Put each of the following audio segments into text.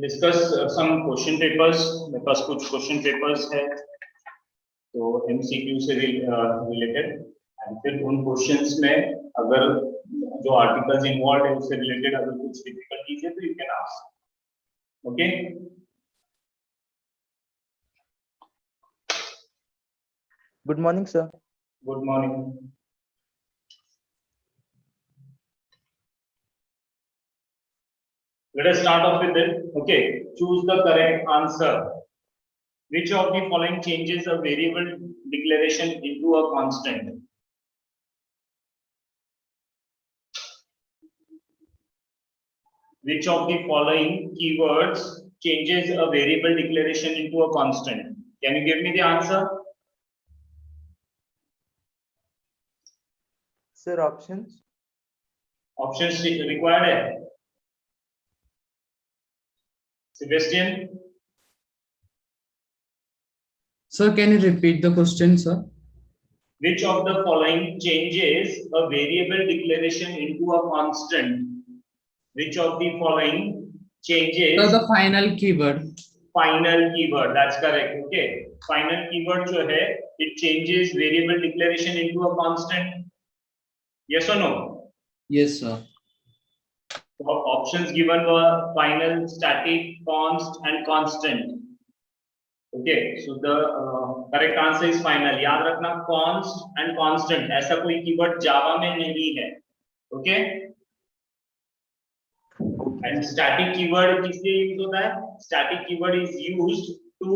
Discuss some question papers. मेरे पास कुछ question papers है तो एमसीक्यू से रिलेटेड एंड फिर उन क्वेश्चंस में अगर जो आर्टिकल्स इन्वॉल्व है उससे रिलेटेड अगर कुछ डिफिकल्टीज है तो you can ask. Okay, good morning sir. Good morning. Let us start off with it. Okay, choose the correct answer. Which of the following changes a variable declaration into a constant? Which of the following keywords changes a variable declaration into a constant? Can you give me the answer? Sir, options. Options required है. Sebastian? Sir, can you repeat the question, sir? Which of the following changes a variable declaration into a constant? Which of the following changes? Sir, the final keyword. Final keyword, that's correct. Okay, final keyword जो है, it changes variable declaration into a constant. Yes or no? Yes, sir. So options given were final, static, const, and constant. Okay, so the correct answer is final. याद रखना const and constant ऐसा कोई keyword जावा में नहीं है. Okay? And static keyword किस लिए use होता है? Static keyword is used to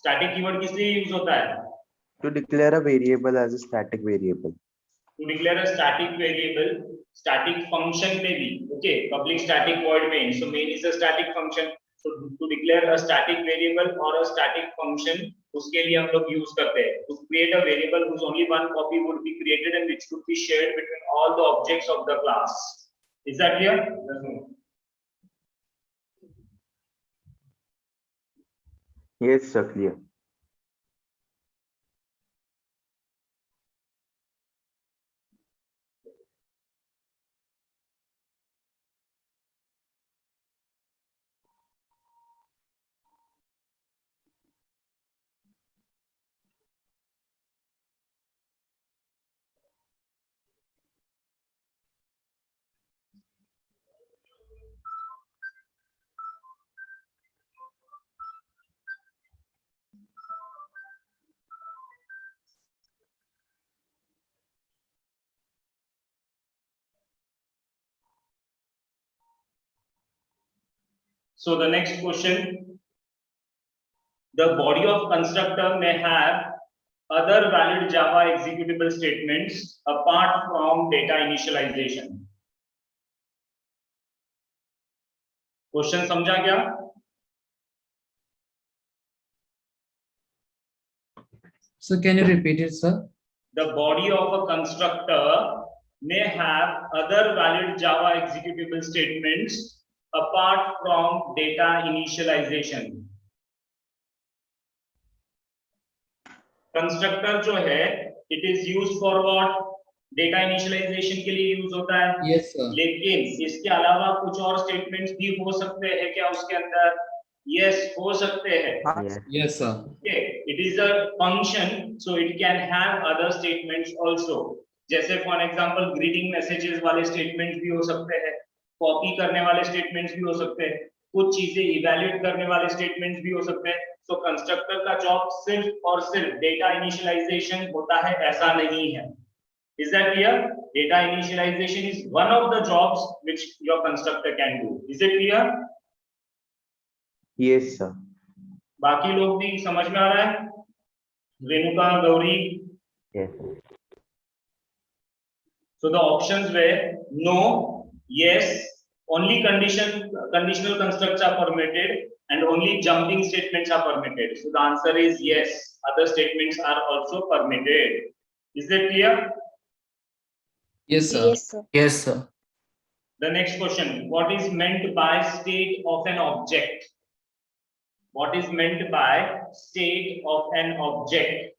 static keyword किस लिए यूज होता है? To declare a variable as a static variable. To declare a static variable, static function में भी, okay, public static void main. So main is a static function. So to declare a static variable or a static function, उसके लिए हम लोग use करते हैं. To create a variable whose only one copy would be created and which could be shared between all the objects of the class. Is that clear? Yes, sir, clear. So the next question, the body of constructor may have other valid Java executable statements apart from data initialization. Question समझा क्या? So can you repeat it, sir? The body of a constructor may have other valid Java executable statements apart from data initialization. Constructor जो है, it is used for what? Data initialization के लिए use होता है. Yes, sir. लेकिन इसके अलावा कुछ और स्टेटमेंट्स भी हो सकते हैं क्या उसके अंदर? Yes, हो सकते हैं. Yes. Yes, sir. Okay, it is a function, so it can have other statements also. जैसे for example, greeting messages वाले statements भी हो सकते हैं, copy करने वाले statements भी हो सकते हैं, कुछ चीजें evaluate करने वाले statements भी हो सकते हैं. So constructor का job सिर्फ और सिर्फ data initialization होता है ऐसा नहीं है. Is that clear? Data initialization is one of the jobs which your constructor can do. Is it clear? Yes, sir. बाकी लोग भी समझ में आ रहा है? Renuka, Gauri? Yes. So the options were no, yes, only conditional constructs are permitted and only jumping statements are permitted. So the answer is yes, other statements are also permitted. Is that clear? Yes, sir. Yes, sir. Yes, sir. The next question, what is meant by state of an object? What is meant by state of an object?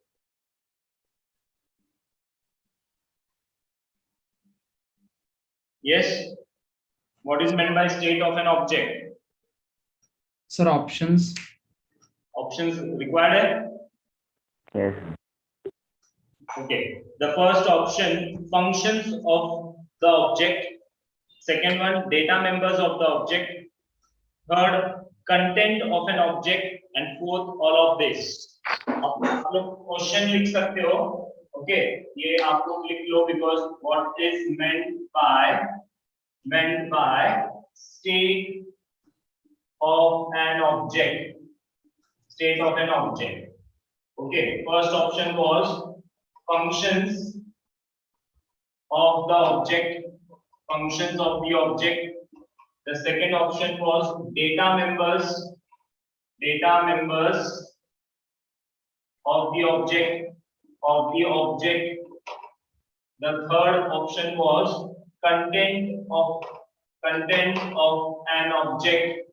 Yes? What is meant by state of an object? Sir, options. Options required? Yes. Okay. The first option, functions of the object. Second one, data members of the object. Third, content of an object. And fourth, all of this. आप लोग question लिख सकते हो. Okay, ये आप लोग लिख लो, because what is meant by state of an object. State of an object. Okay, first option was functions of the object. Functions of the object. The second option was data members. Data members of the object. Of the object. The third option was content of an object.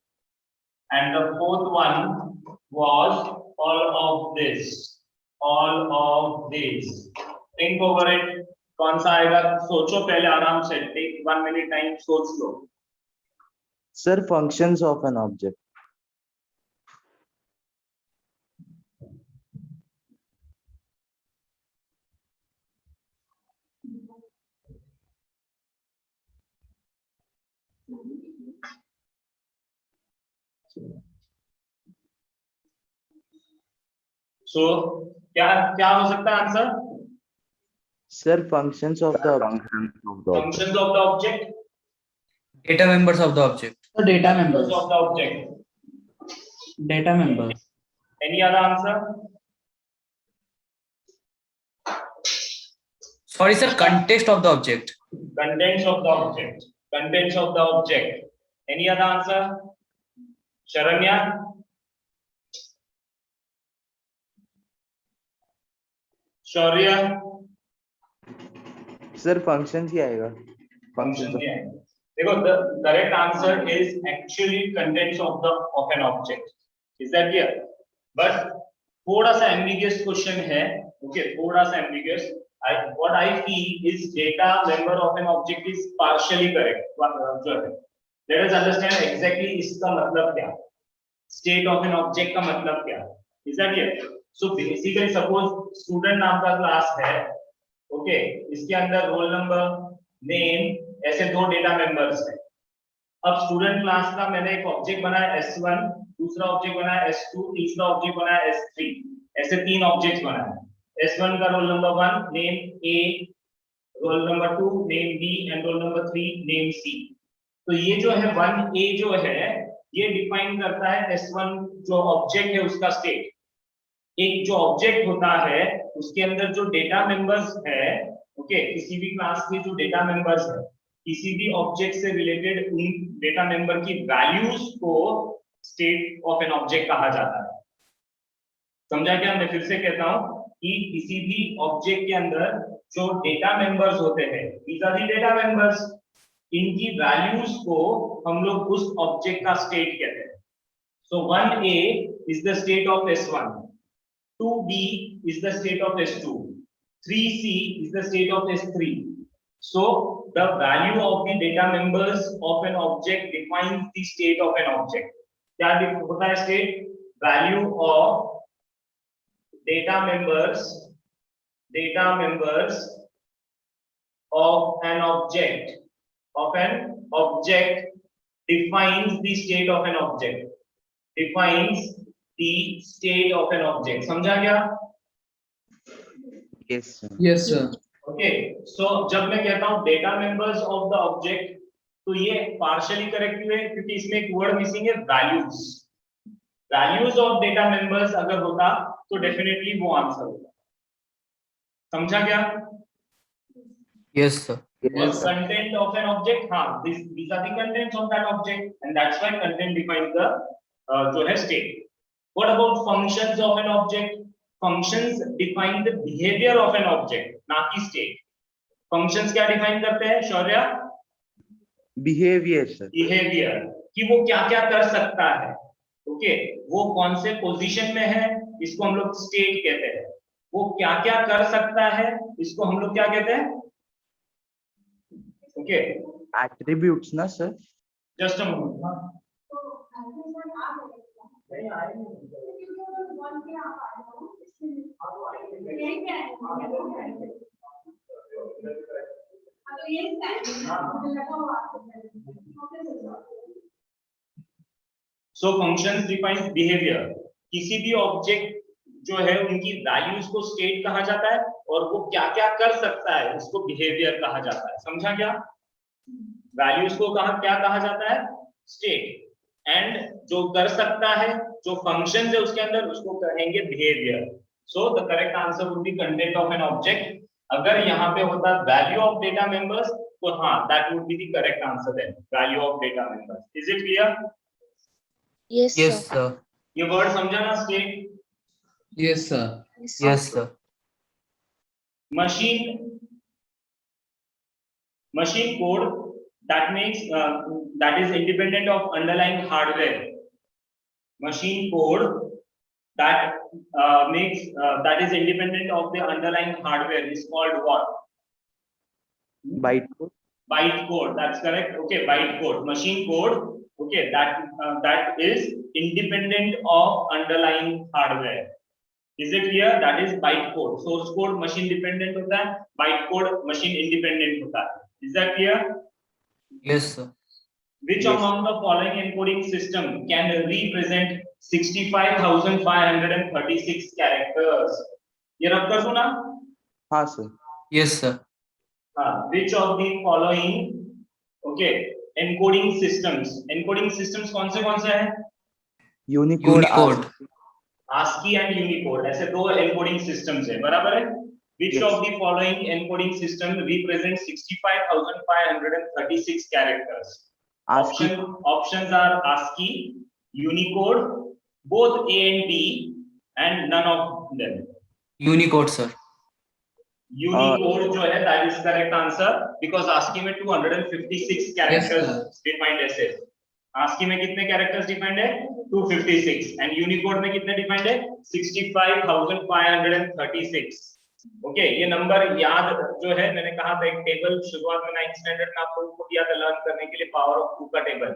And the fourth one was all of this. All of this. Think over it. कौन सा आएगा? सोचो पहले आराम से. Take 1 minute time. सोच लो. Sir, functions of an object. So क्या क्या हो सकता है answer? Sir, functions of the object. Functions of the object. Data members of the object. The data members. Of the object. Data members. Any other answer? Sorry, sir. Context of the object. Contents of the object. Contents of the object. Any other answer? Sharanya? Shaurya? Sir, functions ही आएगा. Functions of. देखो, the correct answer is actually contents of an object. Is that clear? But थोड़ा सा ambiguous question है. Okay, थोड़ा सा ambiguous. What I feel is data member of an object is partially correct. Let us understand exactly इसका मतलब क्या. State of an object का मतलब क्या. Is that clear? So basically, suppose student नाम का class है. Okay, इसके अंदर roll number, name, ऐसे दो डेटा मेंबर्स हैं. अब स्टूडेंट क्लास का मैंने एक ऑब्जेक्ट बनाया S1, दूसरा ऑब्जेक्ट बनाया S2, तीसरा ऑब्जेक्ट बनाया S3, ऐसे तीन ऑब्जेक्ट्स बनाए. S1 का roll number 1 name A, roll number 2 name B and roll number 3 name C. तो ये जो है 1A जो है ये डिफाइन करता है S1 जो ऑब्जेक्ट है उसका स्टेट. एक जो ऑब्जेक्ट होता है उसके अंदर जो डेटा मेंबर्स है, ओके, किसी भी क्लास के जो डेटा मेंबर्स है, किसी भी ऑब्जेक्ट से रिलेटेड उन डेटा मेंबर की वैल्यूज को स्टेट ऑफ एन ऑब्जेक्ट कहा जाता है. समझा क्या? मैं फिर से कहता हूं कि किसी भी ऑब्जेक्ट के अंदर जो डेटा मेंबर्स होते हैं, these are the data members, इनकी वैल्यूज को हम लोग उस ऑब्जेक्ट का स्टेट कहते हैं. So 1A is the state of S1, 2B is the state of S2, 3C is the state of S3. So the value of the data members of an object defines the state of an object. क्या होता है state? Value of data members of an object defines the state of an object. Defines the state of an object. समझा क्या? Yes, sir. Yes, sir. Okay, so जब मैं कहता हूं data members of the object, तो ये partially correct हुए क्योंकि इसमें एक वर्ड मिसिंग है, values. Values of data members अगर होता तो डेफिनेटली वो आंसर होता. समझा क्या? Yes, sir. Yes, sir. Content of an object, हाँ, these are the contents of that object and that's why content defines the जो है state. What about functions of an object? Functions define the behavior of an object, ना कि state. Functions क्या define करते हैं Shaurya? Behavior, sir. Behavior, कि वो क्या क्या कर सकता है. ओके, वो कौन से पोजीशन में है, इसको हम लोग स्टेट कहते हैं. वो क्या क्या कर सकता है, इसको हम लोग क्या कहते हैं? Okay, Attributes, na, sir. Just a moment. नहीं आएंगे। So functions define behavior. किसी भी ऑब्जेक्ट जो है उनकी वैल्यूज को स्टेट कहा जाता है और वो क्या क्या कर सकता है उसको बिहेवियर कहा जाता है। समझा क्या? वैल्यूज को क्या कहा जाता है? स्टेट। एंड जो कर सकता है, जो फंक्शन है उसके अंदर, उसको कहेंगे behaviour. So the correct answer would be content of an object. अगर यहाँ पे होता वैल्यू ऑफ डेटा मेंबर्स तो हाँ, that would be the correct answer then, value of data members. Is it clear? Yes, Yes, sir. sir. ये word समझा ना? State, Yes, sir. Yes, sir. machine code that makes that is independent of underlying hardware. Machine code that that is independent of the underlying hardware is called what? bytecode, Bytecode. That's correct. Okay, bytecode. Machine code. Okay, that is independent of underlying hardware. Is it clear? That is bytecode. Source code machine dependent होता है, bytecode machine independent होता है. Is that clear? Yes, sir. Which Yes. among the following encoding system can represent 65,536 characters? ये रब कर सुना? हाँ sir, Yes, sir. हाँ. Which of the following? Okay. Encoding systems. Encoding systems कौन से हैं? Unicode, Unicode. ASCII and Unicode. ऐसे दो encoding systems है, बराबर है? Which Yes. of the following encoding system represents 65,536 characters? ASCII, Options are ASCII, Unicode, both A and B, and none of them. Unicode, sir. Unicode जो है, that is correct answer, because ASCII में 256 characters defined ऐसे. ASCII में कितने characters defined है? 256, and Unicode में कितने defined है? 65,536. ओके, ये नंबर याद जो है, मैंने कहा था एक टेबल शुरुआत में 9th स्टैंडर्ड में आप लोगों को दिया था लर्न करने के लिए, पावर ऑफ 2 का टेबल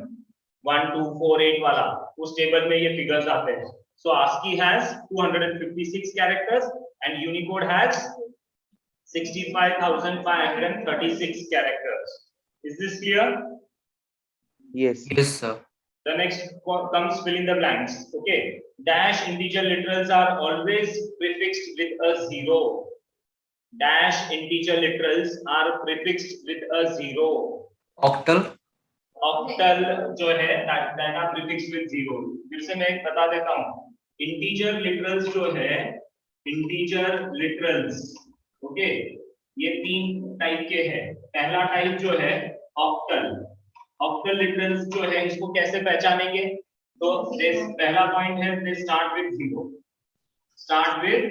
1 2 4 8 वाला, उस टेबल में ये फिगर्स आते हैं. सो ASCII has 256 characters and Unicode has 65,536 characters. Is this clear? yes, Yes, sir. The next comes fill in the blanks. Okay. Dash integer literals are always prefixed with a 0. Dash integer literals are prefixed with a 0. Octal. Octal जो है that are prefixed with 0. फिर से मैं एक बता देता हूँ. Integer literals जो है, integer literals, okay, ये 3 टाइप के हैं. पहला टाइप जो है octal. Octal literals जो है, इसको कैसे पहचानेंगे? तो पहला पॉइंट है, they start with 0. Start with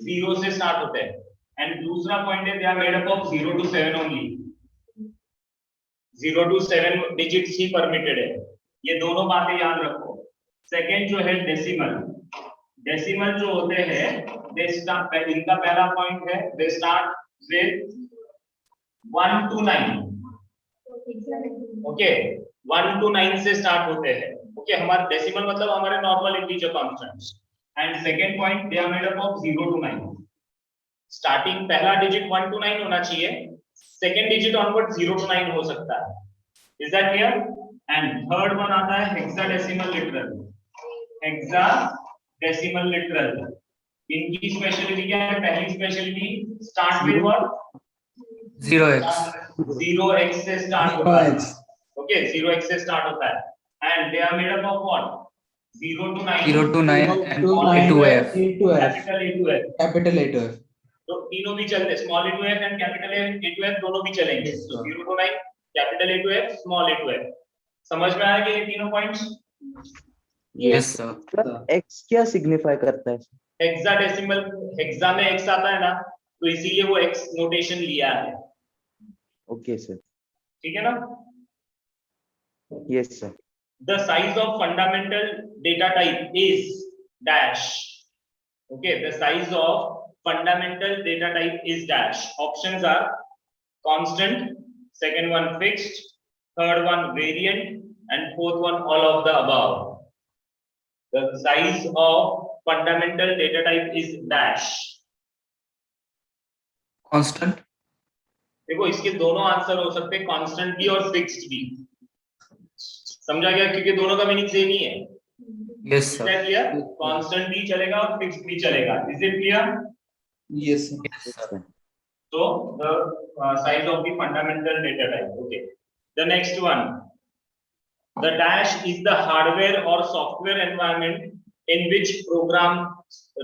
0 से स्टार्ट होते हैं. And दूसरा पॉइंट है, they are made up of 0 to 7 only. 0 to 7 digits he permitted है. ये दोनों बातें याद रखो. सेकेंड जो है डेसिमल. डेसिमल जो होते हैं, they start, इनका पहला पॉइंट है, they start with 1 to 9. Okay, 1 to 9 से स्टार्ट होते हैं. ओके, हमारे डेसिमल मतलब हमारे normal integer constants. And second point, they are made up of 0 to 9. Starting पहला डिजिट 1 to 9 होना चाहिए, सेकंड डिजिट ऑनवर्ड 0 to 9 हो सकता है. Is that clear? And third one आता है हेक्साडेसिमल लिटरल. हेक्साडेसिमल लिटरल, इनकी स्पेशलिटी क्या है? पहली speciality, start with what? 0x. 0x से स्टार्ट होता है. ओके, 0x से स्टार्ट होता है. And they are made up of what? 0 to 9. 0 to 9 and to A to F. Capital A to F. Capital A to F. तो तीनों भी चलते, small A to F and capital A to F दोनों भी चलेंगे. Yes, तो sir. 0 to 9, capital A to F, small A to F. समझ में आया कि ये तीनों points? Yes, sir. sir, x क्या सिग्निफाई करता है? हेक्साडेसिमल, हेक्सा में x आता है ना, तो इसीलिए वो x नोटेशन लिया है. Okay sir, ठीक है ना? yes sir, The size of fundamental data type is dash. Okay, the size of fundamental data type is dash. Options are constant, second one fixed, third one variant, and fourth one all of the above. The size of fundamental data type is dash. Constant. देखो इसके दोनों answer हो सकते हैं, constant भी और fixed भी। समझा गया? क्योंकि दोनों का मीनिंग सेम ही है। Yes, sir. क्लियर? कांस्टेंट भी चलेगा और फिक्स्ड भी चलेगा। Is it clear? Yes, sir. Yes, sir. So the size of the fundamental data type. Okay. The next one. The dash is the hardware or software environment in which program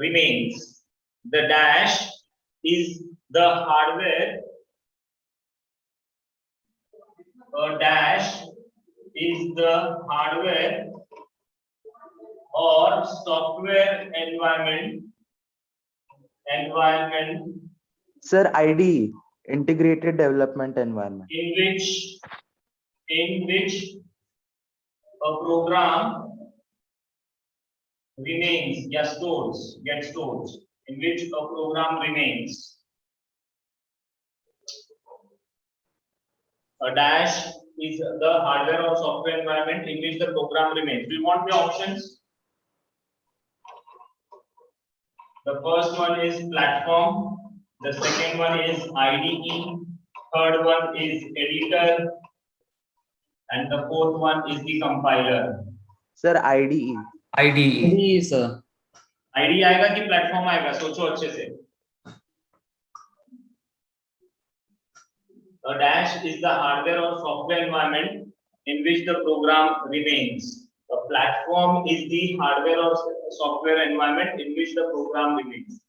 remains. The dash is the hardware. A dash is the hardware or software environment Sir, IDE, integrated development environment. in which a program remains, gets stored, in which a program remains. A dash is the hardware or software environment in which the program remains. Do you want the options? The first one is platform, the second one is IDE, third one is editor, and the fourth one is the compiler. Sir, IDE. IDE. Yes, sir. IDE आएगा कि platform आएगा? सोचो अच्छे से। A dash is the hardware or software environment in which the program remains. A platform is the hardware or software environment in which the program remains.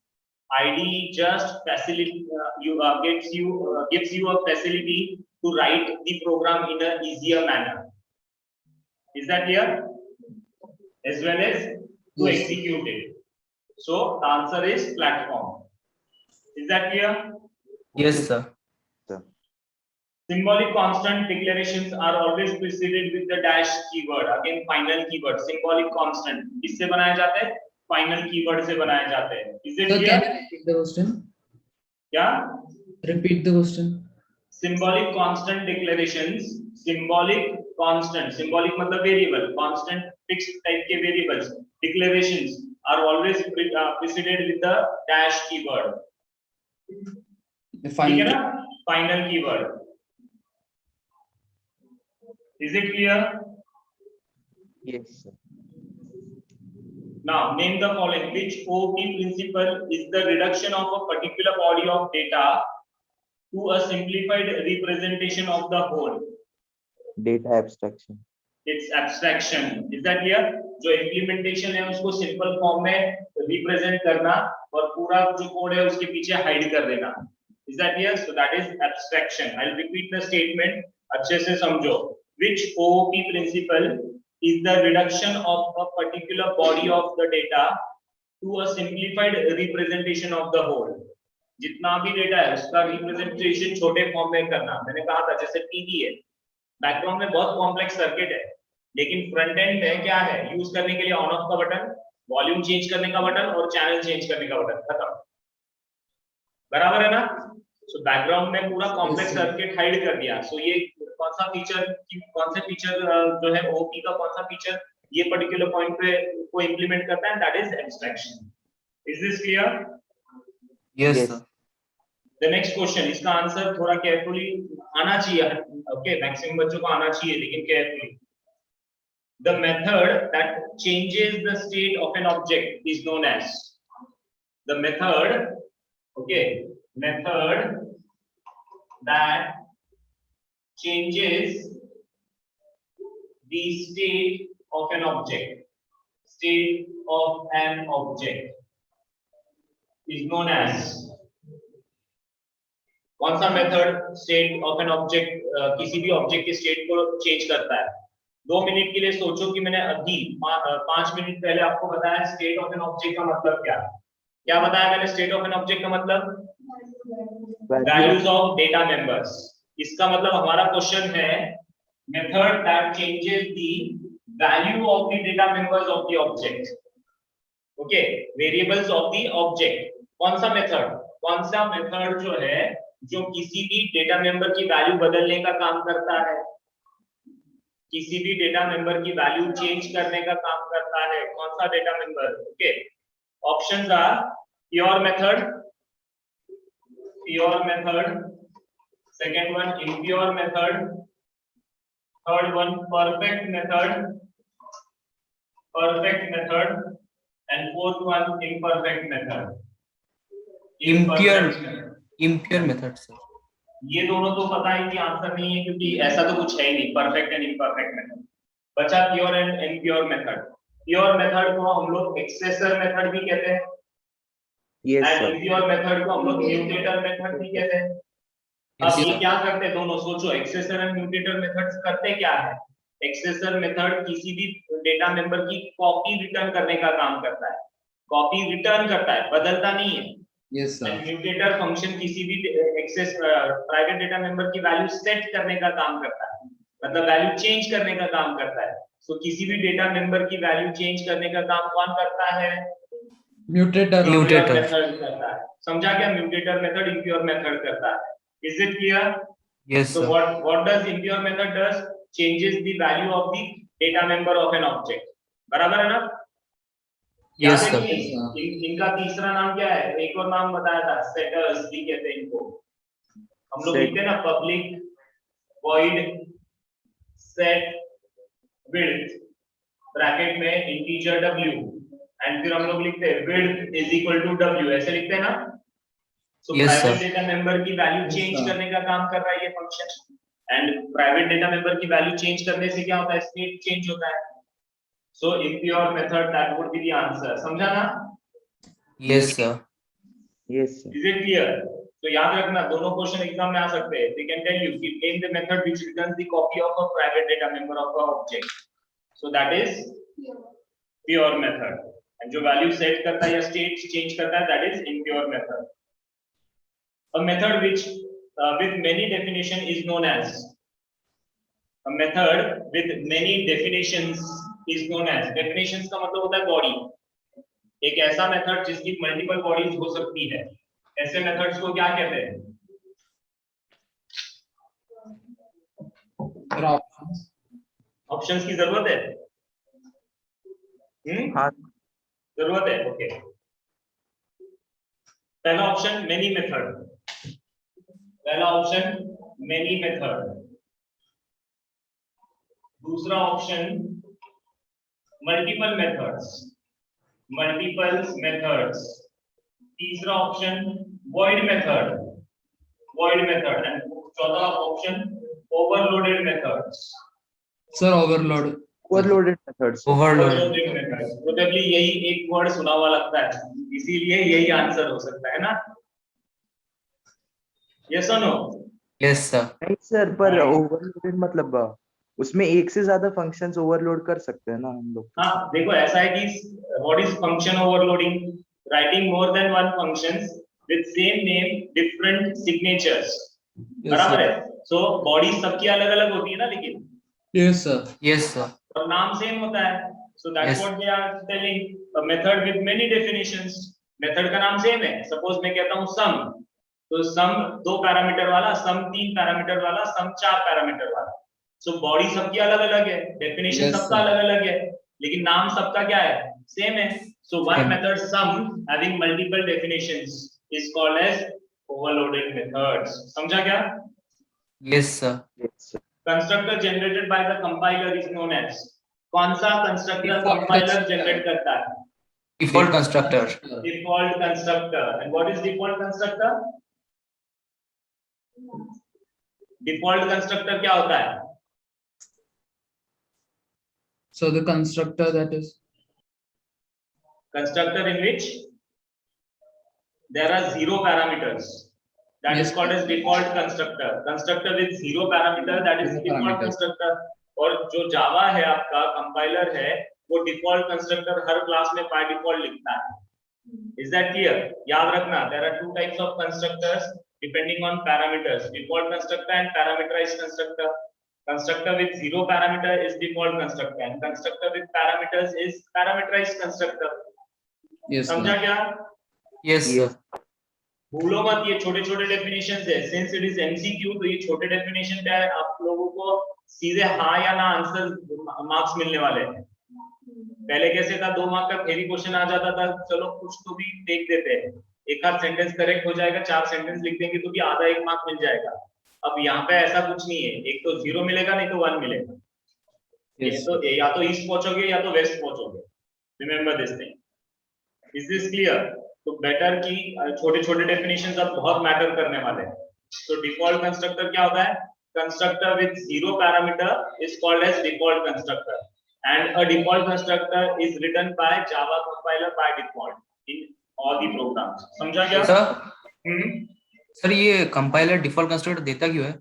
IDE just gives you a facility to write the program in an easier manner. Is that clear? As well as to Yes. execute it. So the answer is platform. Is that clear? Yes, sir. Symbolic constant declarations are always preceded with the dash keyword. Again, final keyword. Symbolic constant किससे बनाए जाते हैं? Final keyword से बनाए जाते हैं. Is it Sir, clear? can you repeat the question? क्या? Repeat the question. Symbolic constant declarations. Symbolic मतलब variable. Constant fixed type के variables. Declarations are always preceded with the dash keyword. The ठीक final. है ना? Final keyword. Is it clear? Yes, sir. Now, name the following. Which OOP principle is the reduction of a particular body of data to a simplified representation of the whole? Data abstraction. It's abstraction. Is that clear? जो implementation है उसको simple form में represent करना और पूरा जो code है उसके पीछे hide कर देना. Is that clear? So that is abstraction. I'll repeat the statement. अच्छे से समझो. Which OOP principle is the reduction of a particular body of the data to a simplified representation of the whole? जितना भी data है उसका representation छोटे form में करना. मैंने कहा था जैसे टीवी है, बैकग्राउंड में बहुत कॉम्प्लेक्स सर्किट है, लेकिन फ्रंट एंड में क्या है? यूज करने के लिए ऑन ऑफ का बटन, वॉल्यूम चेंज करने का बटन और चैनल चेंज करने का बटन. खत्म. बराबर है ना? सो बैकग्राउंड में पूरा complex Yes, sir. Circuit hide कर दिया. सो ये कौन से फीचर जो है ओपी का कौन सा फीचर ये पर्टिकुलर पॉइंट पे को इंप्लीमेंट करता है? That is abstraction. Is this clear? Yes, Yes. sir. The next question, इसका आंसर थोड़ा केयरफुली आना चाहिए. ओके, मैक्सिमम बच्चों को आना चाहिए, लेकिन carefully. The method that changes the state of an object is known as the method. Okay, method that changes the state of an object is known as. कौन सा method state of an object किसी भी object के state को change करता है? 2 minute के लिए सोचो कि मैंने अभी 5 मिनट पहले आपको बताया स्टेट ऑफ एन ऑब्जेक्ट का मतलब क्या बताया मैंने? स्टेट ऑफ एन ऑब्जेक्ट का मतलब वैल्यूज ऑफ डेटा मेंबर्स. इसका मतलब हमारा क्वेश्चन है method that changes the value of the data members of the object. Okay, variables of the object. कौन सा मेथड जो है जो किसी भी डेटा मेंबर की वैल्यू बदलने का काम करता है? किसी भी डेटा मेंबर की वैल्यू चेंज करने का काम करता है। कौन सा data member? Okay, options are pure method, second one impure method, third one perfect method, and fourth one imperfect method. Impure method, sir. ये दोनों तो पता है कि आंसर नहीं है, क्योंकि ऐसा तो कुछ है ही नहीं, परफेक्ट एंड इम्परफेक्ट मेथड। बचा pure and impure method. Pure method को हम लोग एक्सेसर मेथड भी कहते हैं, Yes, and sir. Impure method को हम लोग म्यूटेटर मेथड भी कहते हैं। अब ये क्या करते हैं दोनों? सोचो, एक्सेसर एंड म्यूटेटर मेथड्स करते क्या है? एक्सेसर मेथड किसी भी डेटा मेंबर की कॉपी रिटर्न करने का काम करता है, कॉपी रिटर्न करता है, बदलता नहीं है। Yes, sir. म्यूटेटर फंक्शन किसी भी एक्सेस प्राइवेट डेटा मेंबर की वैल्यू सेट करने का काम करता है, मतलब वैल्यू चेंज करने का काम करता है। सो किसी भी डेटा मेंबर की वैल्यू चेंज करने का काम कौन करता है? Mutator. Mutator. मेथड करता है। समझा क्या? म्यूटेटर मेथड इम्प्योर मेथड करता है। Is it clear? Yes, So sir. what does impure method does? Changes the value of the data member of an object. बराबर है ना? Yes, याद है sir. कि इनका तीसरा नाम क्या है? एक और नाम बताया था, सेटर्स भी कहते हैं इनको। हम लोग लिखते हैं ना, public void set width bracket में इंटीजर w, एंड फिर हम लोग लिखते हैं width is equal to w, ऐसे लिखते हैं ना? So Yes, private sir. Data member की वैल्यू चेंज करने का काम कर रहा है ये function, and private data member की वैल्यू चेंज करने से क्या होता है? स्टेट चेंज होता है। So impure method, that would be the answer. समझा ना? Yes, sir. Yes, sir. Is it clear? तो याद रखना, दोनों क्वेश्चन एग्जाम में आ सकते हैं। दे कैन टेल यू कि name the method which returns the copy of a private data member of a object, so that is pure method, and जो value set करता है या स्टेट चेंज करता है, that is impure method. A method which with many definition is known as, a method with many definitions is known as, definitions का मतलब होता है बॉडी। एक ऐसा मेथड जिसकी मल्टीपल बॉडीज हो सकती है, ऐसे मेथड्स को क्या कहते हैं? ऑप्शंस की जरूरत है? हाँ. जरूरत है? ओके। पहला ऑप्शन मेनी मेथड, पहला ऑप्शन मेनी मेथड, दूसरा ऑप्शन मल्टीपल मेथड्स, तीसरा ऑप्शन वॉइड मेथड, एंड चौथा option overloaded methods. Sir, overload. Overloaded methods. Overload. Probably यही एक वर्ड सुना हुआ लगता है, इसीलिए यही आंसर हो सकता है ना? यस और नो? Yes, sir. नहीं सर, पर ओवरलोडेड मतलब उसमें एक से ज्यादा फंक्शंस ओवरलोड कर सकते हैं ना हम लोग। हाँ, देखो ऐसा है कि what is function overloading? Writing more than one functions with same name different signatures, बराबर है? सो बॉडी सबकी अलग अलग होती है ना, लेकिन Yes, sir. Yes, sir. और नाम सेम होता है। So that's Yes. What they are telling, a method with many definitions. Method का नाम सेम है, सपोज मैं कहता हूं सम, तो सम 2 पैरामीटर वाला, सम 3 पैरामीटर वाला, सम 4 पैरामीटर वाला। सो बॉडी सबकी अलग अलग है, डेफिनेशन Yes, सबका sir. अलग अलग है, लेकिन नाम सबका क्या है? सेम है। So one Same. Method some having multiple definitions is called as overloaded methods. समझा क्या? Yes, sir. Yes, sir. Constructor generated by the compiler is known as, कौन सा कंस्ट्रक्टर Default कंपाइलर constructor. जनरेट करता है? Default constructor. Default constructor. And what is default constructor? Default constructor क्या होता है? So the constructor that is. Constructor in which there are 0 parameters. That is Yes. called as default constructor. Constructor with 0 parameter, that is Zero default parameter. constructor. और जो जावा है आपका compiler है, वो default constructor हर class में by default लिखता है। Is that clear? याद रखना, there are 2 types of constructors depending on parameters, default constructor and parameterized constructor. Constructor with 0 parameter is default constructor, and constructor with parameters is parameterized constructor. Yes, समझा sir. क्या? Yes, sir. भूलो मत, ये छोटे छोटे definition है। Since it is MCQ, तो ये छोटे डेफिनेशन क्या है, आप लोगों को सीधे हाँ या ना आंसर मार्क्स मिलने वाले हैं। पहले कैसे था, 2 मार्क का थ्योरी क्वेश्चन आ जाता था, चलो कुछ तो भी देख देते हैं, एक आध सेंटेंस करेक्ट हो जाएगा, 4 सेंटेंस लिख देंगे तो भी आधा 1 मार्क मिल जाएगा। अब यहाँ पे ऐसा कुछ नहीं है, एक तो 0 मिलेगा नहीं तो 1 मिलेगा। ये Yes. तो या तो ईस्ट पहुंचोगे या तो वेस्ट पहुंचोगे, remember this thing, is this clear? तो बेटर की छोटे छोटे डेफिनेशंस अब बहुत मैटर करने वाले हैं। तो डिफॉल्ट कंस्ट्रक्टर क्या होता है? Constructor with 0 parameter is called as default constructor, and a default constructor is written by Java compiler by default in all the programs. समझा क्या? सर सर ये कंपाइलर डिफॉल्ट कंस्ट्रक्टर देता क्यों है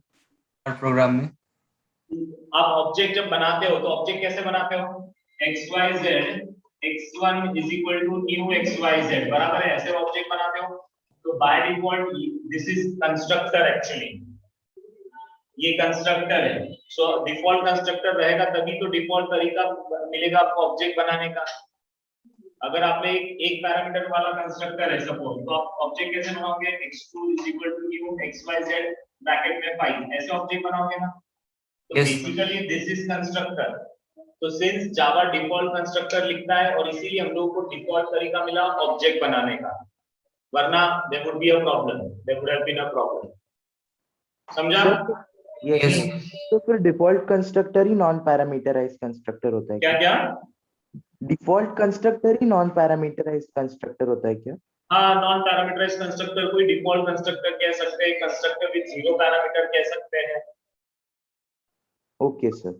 हर प्रोग्राम में? आप ऑब्जेक्ट जब बनाते हो तो ऑब्जेक्ट कैसे बनाते हो? xyz x1 is equal to new xyz, बराबर है, ऐसे ऑब्जेक्ट बनाते हो। तो by default this is constructor, actually ये कंस्ट्रक्टर है। सो डिफॉल्ट कंस्ट्रक्टर रहेगा तभी तो डिफॉल्ट तरीका मिलेगा आपको ऑब्जेक्ट बनाने का। अगर आपने एक पैरामीटर वाला कंस्ट्रक्टर है सपोज, तो आप ऑब्जेक्ट कैसे बनाओगे? x2 is equal to new xyz bracket में 5, ऐसे ऑब्जेक्ट बनाओगे ना। तो Yes. Basically this is constructor. तो सिंस जावा डिफॉल्ट कंस्ट्रक्टर लिखता है और इसीलिए हम लोग को डिफॉल्ट तरीका मिला ऑब्जेक्ट बनाने का, वरना there would be a problem, there would have been a problem. समझा? Yes. तो फिर डिफॉल्ट कंस्ट्रक्टर ही नॉन पैरामीटराइज्ड कंस्ट्रक्टर होता है क्या क्या? डिफॉल्ट कंस्ट्रक्टर ही नॉन पैरामीटराइज्ड कंस्ट्रक्टर होता है क्या? हाँ, नॉन पैरामीटराइज्ड कंस्ट्रक्टर कोई डिफॉल्ट कंस्ट्रक्टर कह सकते हैं, कंस्ट्रक्टर विद 0 पैरामीटर कह सकते हैं। Okay sir.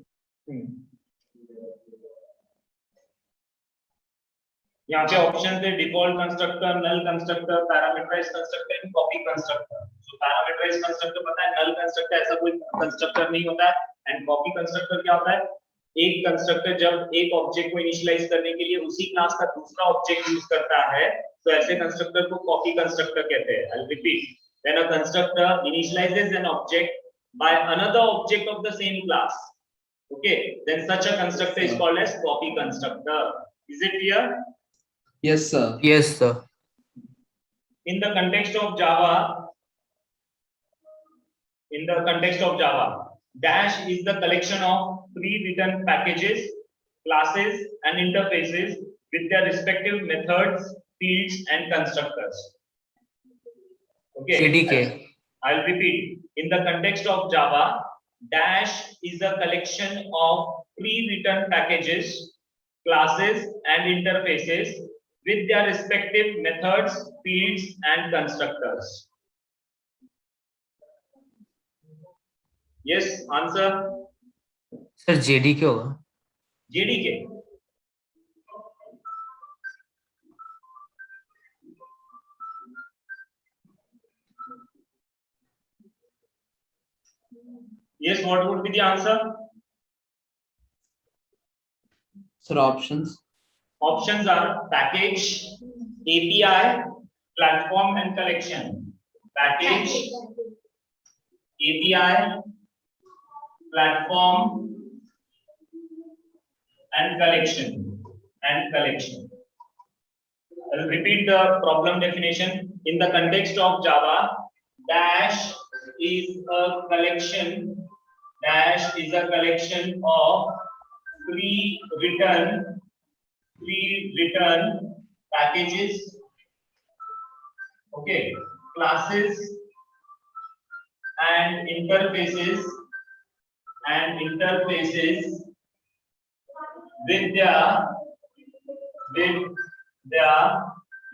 यहाँ पे ऑप्शन थे default constructor, null constructor, parameterized constructor and copy constructor. So parameterized constructor पता है, नल कंस्ट्रक्टर ऐसा कोई कंस्ट्रक्टर नहीं होता है, एंड कॉपी कंस्ट्रक्टर क्या होता है? एक कंस्ट्रक्टर जब एक ऑब्जेक्ट को इनिशियलाइज करने के लिए उसी क्लास का दूसरा ऑब्जेक्ट यूज करता है, तो ऐसे कंस्ट्रक्टर को कॉपी कंस्ट्रक्टर कहते हैं। I repeat, when a constructor initialises an object by another object of the same class, okay, then such a constructor is called as copy constructor. Is it clear? Yes, sir. Yes, sir. In the context of Java, dash is the collection of pre-written packages, classes and interfaces with their respective methods, fields and constructors. Okay, CDK. I'll repeat. In the context of Java, dash is a collection of pre-written packages, classes and interfaces with their respective methods, fields and constructors. Yes, answer. Sir JDK होगा? JDK. Yes, what would be the answer? Sir, options. Options are package, API, platform and collection. Package, API, platform and collection. I'll repeat the problem definition. In the context of Java, dash is a collection of pre-written packages, okay, classes and interfaces with their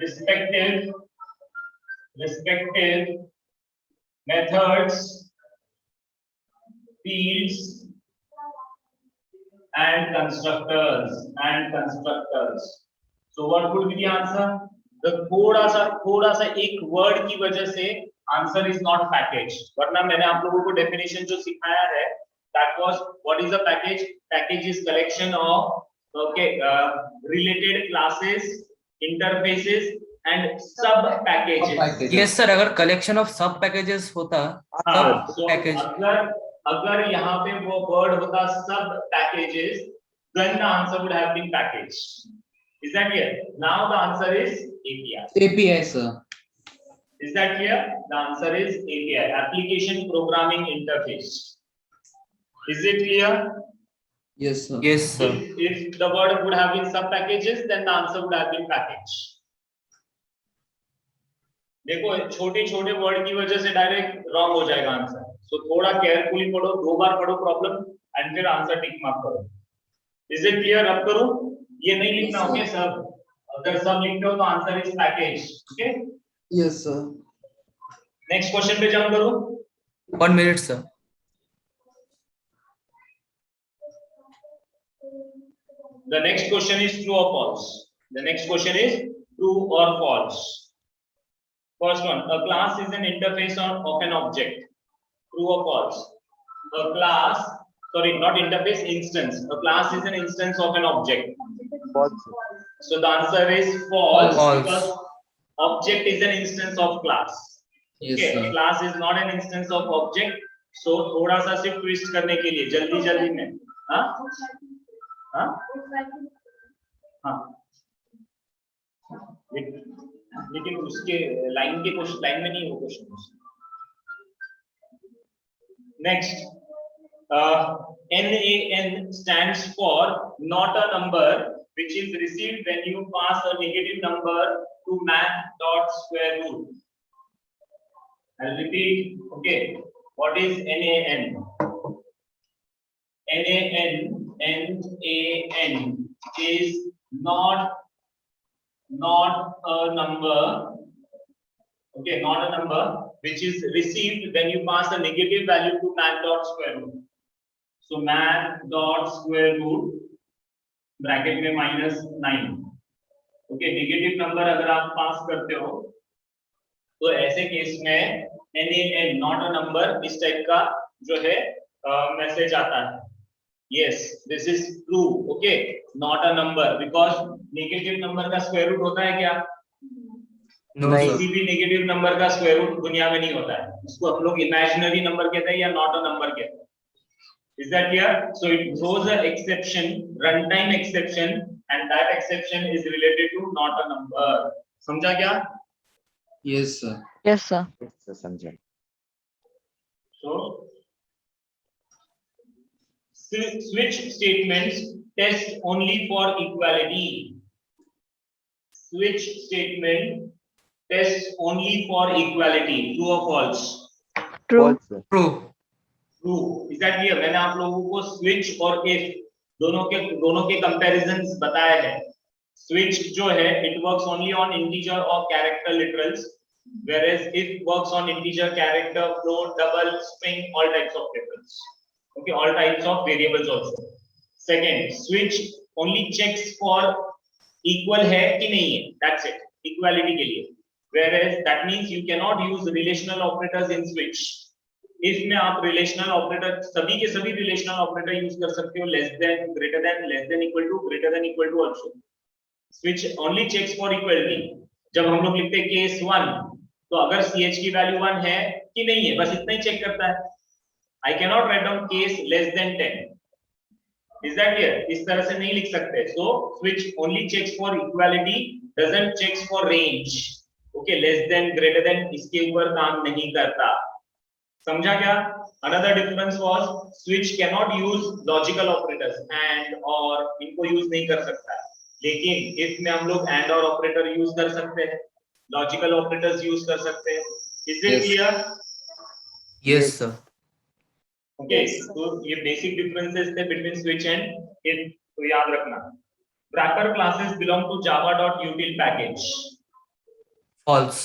respective methods, fields and constructors. So what would be the answer? The थोड़ा सा एक word की वजह से answer is not package, वरना मैंने आप लोगों को डेफिनेशन जो सिखाया है that was what is a package? Package is collection of related classes, interfaces and sub packages. Yes sir, अगर collection of sub packages होता हाँ, sub package, अगर यहाँ पे वो वर्ड होता sub packages, then the answer would have been package. Is that clear? Now the answer is API. API, sir. Is that clear? The answer is API, application programming interface. Is it clear? Yes, sir. Yes, sir. If the word would have been sub packages, then the answer would have been package. देखो छोटे छोटे word की वजह से direct wrong हो जाएगा answer, सो थोड़ा carefully पढ़ो, 2 बार पढ़ो प्रॉब्लम एंड फिर आंसर टिक मार्क करो. Is it clear? अब करो, ये नहीं लिखना. ओके सब, अगर सब लिखते हो तो answer is package. Okay, Yes, sir. Next question पे जंप करो. 1 minute, sir. The next question is true or false. The next question is true or false. First one, a class is an interface of an object. True or false? A class, sorry, not interface, instance. A class is an instance of an object. False. So the answer is false, False. because object is an instance of class. Yes, Okay, sir. class is not an instance of object. So थोड़ा सा सिर्फ twist करने के लिए जल्दी जल्दी में, हाँ हाँ हाँ, लेकिन उसके लाइन के क्वेश्चन लाइन में नहीं हो question. Next, NaN stands for not a number which is received when you pass a negative number to math.square root. I'll repeat. Okay, what is NaN? NaN is not a number. Okay, not a number which is received when you pass a negative value to math.square root. So math.square root bracket में -9. Okay, negative number अगर आप पास करते हो तो ऐसे case में NaN not a number इस type का जो है मैसेज आता है. Yes, this is true. Okay, not a number, because negative number का स्क्वायर रूट होता है क्या? No, नहीं. sir. किसी भी नेगेटिव नंबर का स्क्वायर रूट दुनिया में नहीं होता है. इसको हम लोग इमेजिनरी नंबर कहते हैं या नॉट अ नंबर कहते हैं. Is that clear? So it throws an exception, runtime exception, and that exception is related to not a number. समझा क्या? Yes, sir. Yes, sir. Yes, sir, समझा. So switch statements test only for equality. Switch statement tests only for equality. True or false? True. False, sir. True. True. Is that clear? मैंने आप लोगों को switch और if दोनों के comparisons बताए हैं. Switch जो है it works only on integer or character literals, whereas if works on integer, character, float, double, string, all types of literals. Okay, all types of variables also. Second, switch only checks for equal है कि नहीं है. That's it. Equality के लिए. Whereas that means you cannot use relational operators in switch. if में आप relational operator सभी के सभी रिलेशनल ऑपरेटर यूज कर सकते हो, less than, greater than, less than equal to, greater than equal to also. Switch only checks for equality. जब हम लोग लिखते हैं केस 1 तो अगर ch की वैल्यू 1 है कि नहीं है बस इतना ही चेक करता है. I can not write down case less than 10. Is that clear? इस तरह से नहीं लिख सकते. So switch only checks for equality, doesn't checks for range. Okay, less than, greater than इसके ऊपर काम नहीं करता. समझा क्या? Another difference was switch cannot use logical operators and or इनको यूज नहीं कर सकता है, लेकिन if में हम लोग and or operator यूज कर सकते हैं, logical operators यूज कर सकते हैं. Is it Yes. clear? Yes, sir. Okay, Yes, sir. तो ये basic differences थे between switch and if. तो याद रखना. Wrapper classes belong to java.util package. False.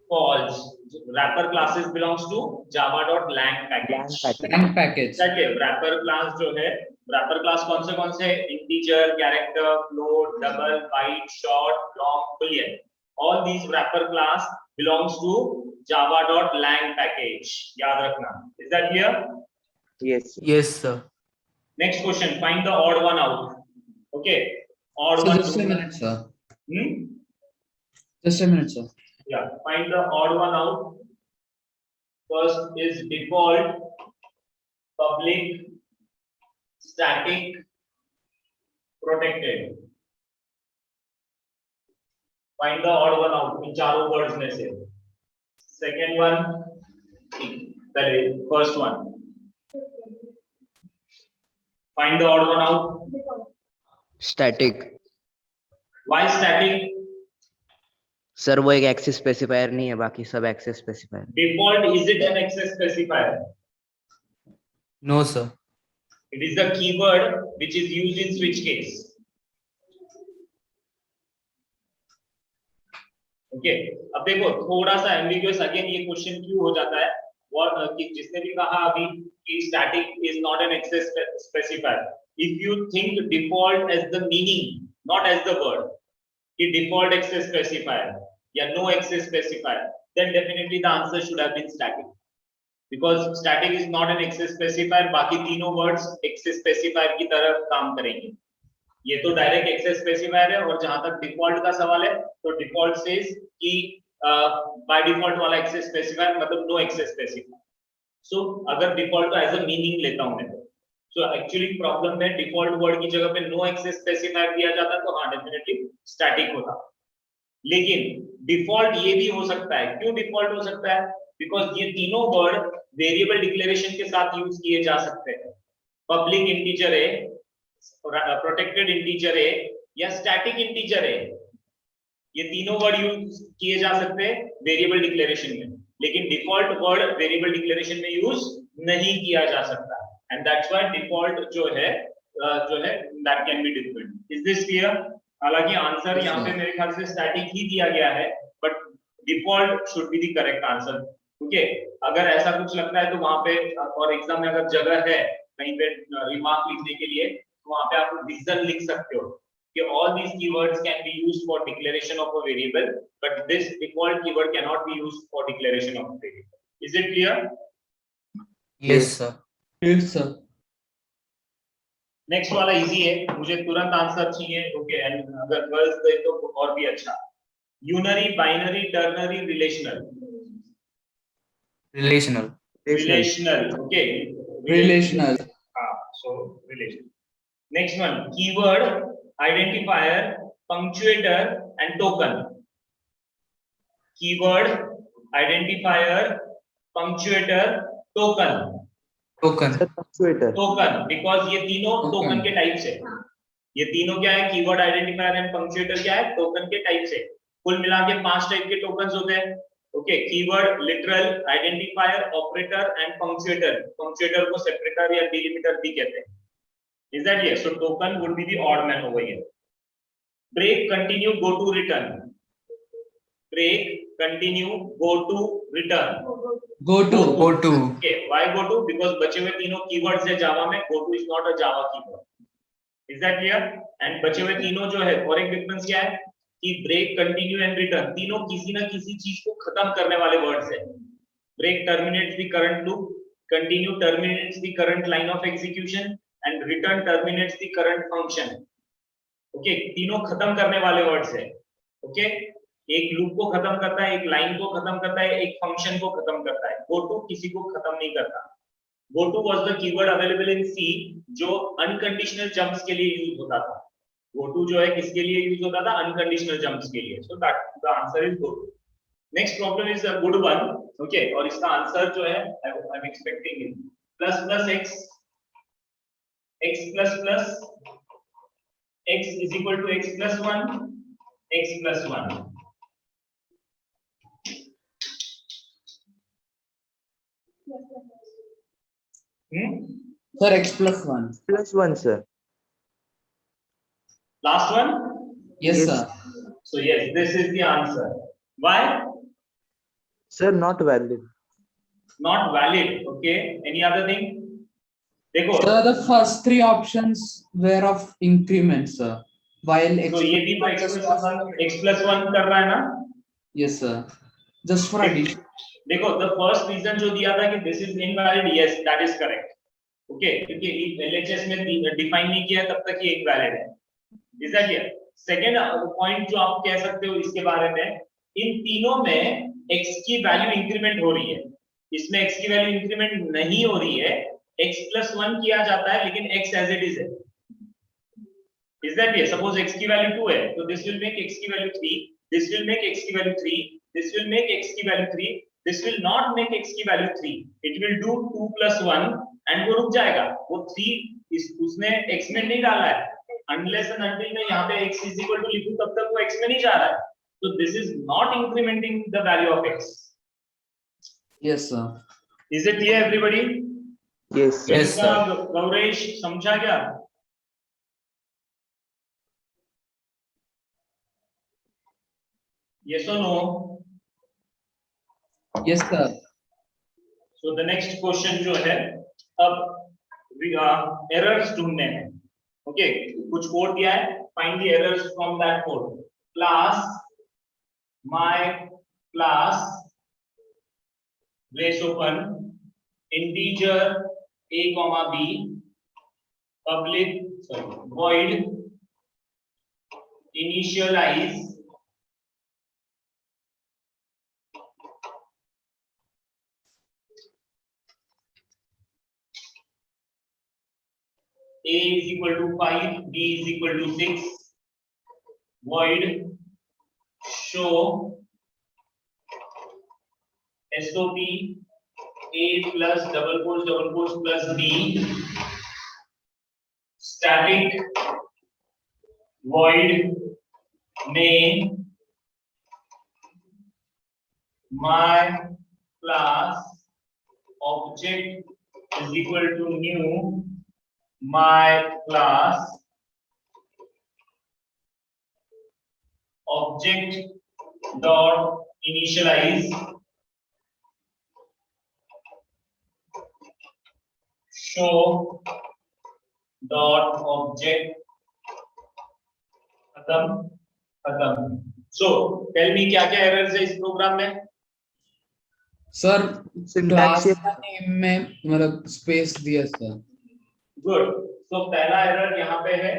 False. Wrapper classes belongs to java.lang package. Lang package. देखिए wrapper class जो है, wrapper class कौन से integer, character, float, double, byte, short, long, boolean, all these wrapper class belongs to java.lang package. याद रखना. Is that clear? Yes, sir. Yes, sir. Next question, find the odd one out. Okay, odd So one. just a minute, sir. Hmm? Just a minute, sir. Yeah, find the odd one out. First is default, public, static, protected. Find the odd one out इन चारों words में से. Second one, पहले first one. Find the odd one out. Static Why static? Sir वो एक access specifier नहीं है, बाकी सब access specifier. Default, is it an access specifier? No, sir. It is the keyword which is used in switch case. Okay. अब देखो थोड़ा सा ambiguous अगेन ये क्वेश्चन क्यों हो जाता है, कि जिसने भी कहा अभी कि static is not an access specifier. If you think default as the meaning, not as the word, कि default access specifier या no access specifier, then definitely the answer should have been static. Because static is not an access specifier, बाकी तीनों words access specifier की तरफ काम करेंगे। ये तो डायरेक्ट एक्सेस स्पेसिफायर है, और जहां तक डिफॉल्ट का सवाल है तो डिफॉल्ट सेज कि बाय डिफॉल्ट वाला एक्सेस स्पेसिफायर मतलब नो एक्सेस स्पेसिफायर। सो अगर डिफॉल्ट को एज अ मीनिंग लेता हूं मैं, सो एक्चुअली प्रॉब्लम में डिफॉल्ट वर्ड की जगह पे नो एक्सेस स्पेसिफायर दिया जाता तो हाँ डेफिनेटली स्टैटिक होता। लेकिन डिफॉल्ट ये भी हो सकता है। क्यों डिफॉल्ट हो सकता है? बिकॉज ये तीनों वर्ड वेरिएबल डिक्लेरेशन के साथ यूज किए जा सकते हैं। पब्लिक इंटीजर है, प्रोटेक्टेड इंटीजर है या स्टैटिक इंटीजर है, ये तीनों वर्ड यूज किए जा सकते हैं वेरिएबल डिक्लेरेशन में, लेकिन डिफॉल्ट वर्ड वेरिएबल डिक्लेरेशन में यूज नहीं किया जा सकता। एंड दैट्स व्हाई डिफॉल्ट जो है that can be different. Is this clear? हालांकि आंसर यहाँ पे मेरे ख्याल से स्टैटिक ही दिया गया है, but default should be the correct answer. Okay, अगर ऐसा कुछ लगता है तो वहां पे और एग्जाम में अगर जगह है कहीं पे रिमार्क लिखने के लिए, वहां पे आप रीजन लिख सकते हो कि all these keywords can be used for declaration of a variable, but this default keyword cannot be used for declaration of a variable. Is it clear? Yes, sir. Yes, sir. Next वाला easy है, मुझे तुरंत answer चाहिए। Okay, and अगर girls दे तो और भी अच्छा। Unary, binary, ternary, relational. Relational. Relational, okay, Relational. हाँ, so relational. Next one, keyword, identifier, punctuator and token. Keyword, identifier, punctuator, token. Token. Sir punctuator token, because ये तीनों Token. टोकन के टाइप से, ये तीनों क्या है? कीवर्ड, आइडेंटिफायर एंड पंक्चुएटर क्या है? टोकन के टाइप से। कुल मिला के 5 टाइप के टोकन्स होते हैं। Okay, keyword, literal, identifier, operator and punctuator. Punctuator को सेपरेटर या डिलिमिटर भी कहते हैं। Is that clear? So token would be the odd man over here. Break, continue, go to, return. Break, continue, go to, return. Go to. Go to. Okay, why go to? Because बचे हुए तीनों keywords है जावा में, go to is not a Java keyword. Is that clear? And बचे हुए तीनों जो है, और एक डिफरेंस क्या है कि ब्रेक, कंटिन्यू एंड रिटर्न तीनों किसी ना किसी चीज को खत्म करने वाले वर्ड्स है। Break terminates the current loop, continue terminates the current line of execution and return terminates the current function. Okay, तीनों खत्म करने वाले वर्ड्स है। ओके, एक लूप को खत्म करता है, एक लाइन को खत्म करता है, एक फंक्शन को खत्म करता है। गो टू किसी को खत्म नहीं करता। Go to was the keyword available in C जो अनकंडीशनल जंप्स के लिए यूज होता था। गो टू जो है किसके लिए यूज होता था? अनकंडीशनल जंप्स के लिए। So that the answer is go to. Next problem is a good one. Okay, और इसका आंसर जो है I am expecting it plus plus x, x plus plus x is equal to x plus 1, x plus 1। Sir, x plus 1. +1 sir Last one? Yes, Yes. sir. So yes, this is the answer. Why? sir not valid Not valid. Okay. Any other thing? देखो, Sir, the first 3 options were of increment, sir. While x तो ये भी तो x plus 1 कर रहा है ना? Yes, sir. Just for addition. देखो, the first reason जो दिया था कि this is invalid, yes, that is correct. Okay, क्योंकि LHS में define नहीं किया तब तक ये invalid है. Is that clear? Second point जो आप कह सकते हो इसके बारे में, इन तीनों में x की वैल्यू इंक्रीमेंट हो रही है, इसमें x की वैल्यू इंक्रीमेंट नहीं हो रही है, x plus 1 किया जाता है लेकिन x as it is है. Is that clear? Suppose x की वैल्यू 2 है, तो this will make x की value 3, this will make x की value 3, this will make x की value 3, this will not make x की value 3. It will do 2 plus 1 and वो रुक जाएगा, वो 3 उसने x में नहीं डाला है, unless and until मैं यहाँ पे x is equal to लिखूं तब तक वो x में नहीं जा रहा है, so this is not incrementing the value of x. Yes, sir. Is it clear everybody? Yes, sir. Yes, sir. Gauresh समझा क्या? Yes or no? Yes, sir. So the next question जो है, अब एरर्स ढूंढने हैं. ओके, कुछ कोड दिया है, find the errors from that code. Class my class brace open integer a comma b public void initialize a is equal to 5, b is equal to 6, void show SOP a plus double quotes plus b static void name my class object is equal to new my class object dot initialize show dot object खत्म. So tell me क्या क्या errors है इस programme में? Sir Syntax class name में मतलब space दिया sir. Good. सो पहला एरर यहाँ पे है,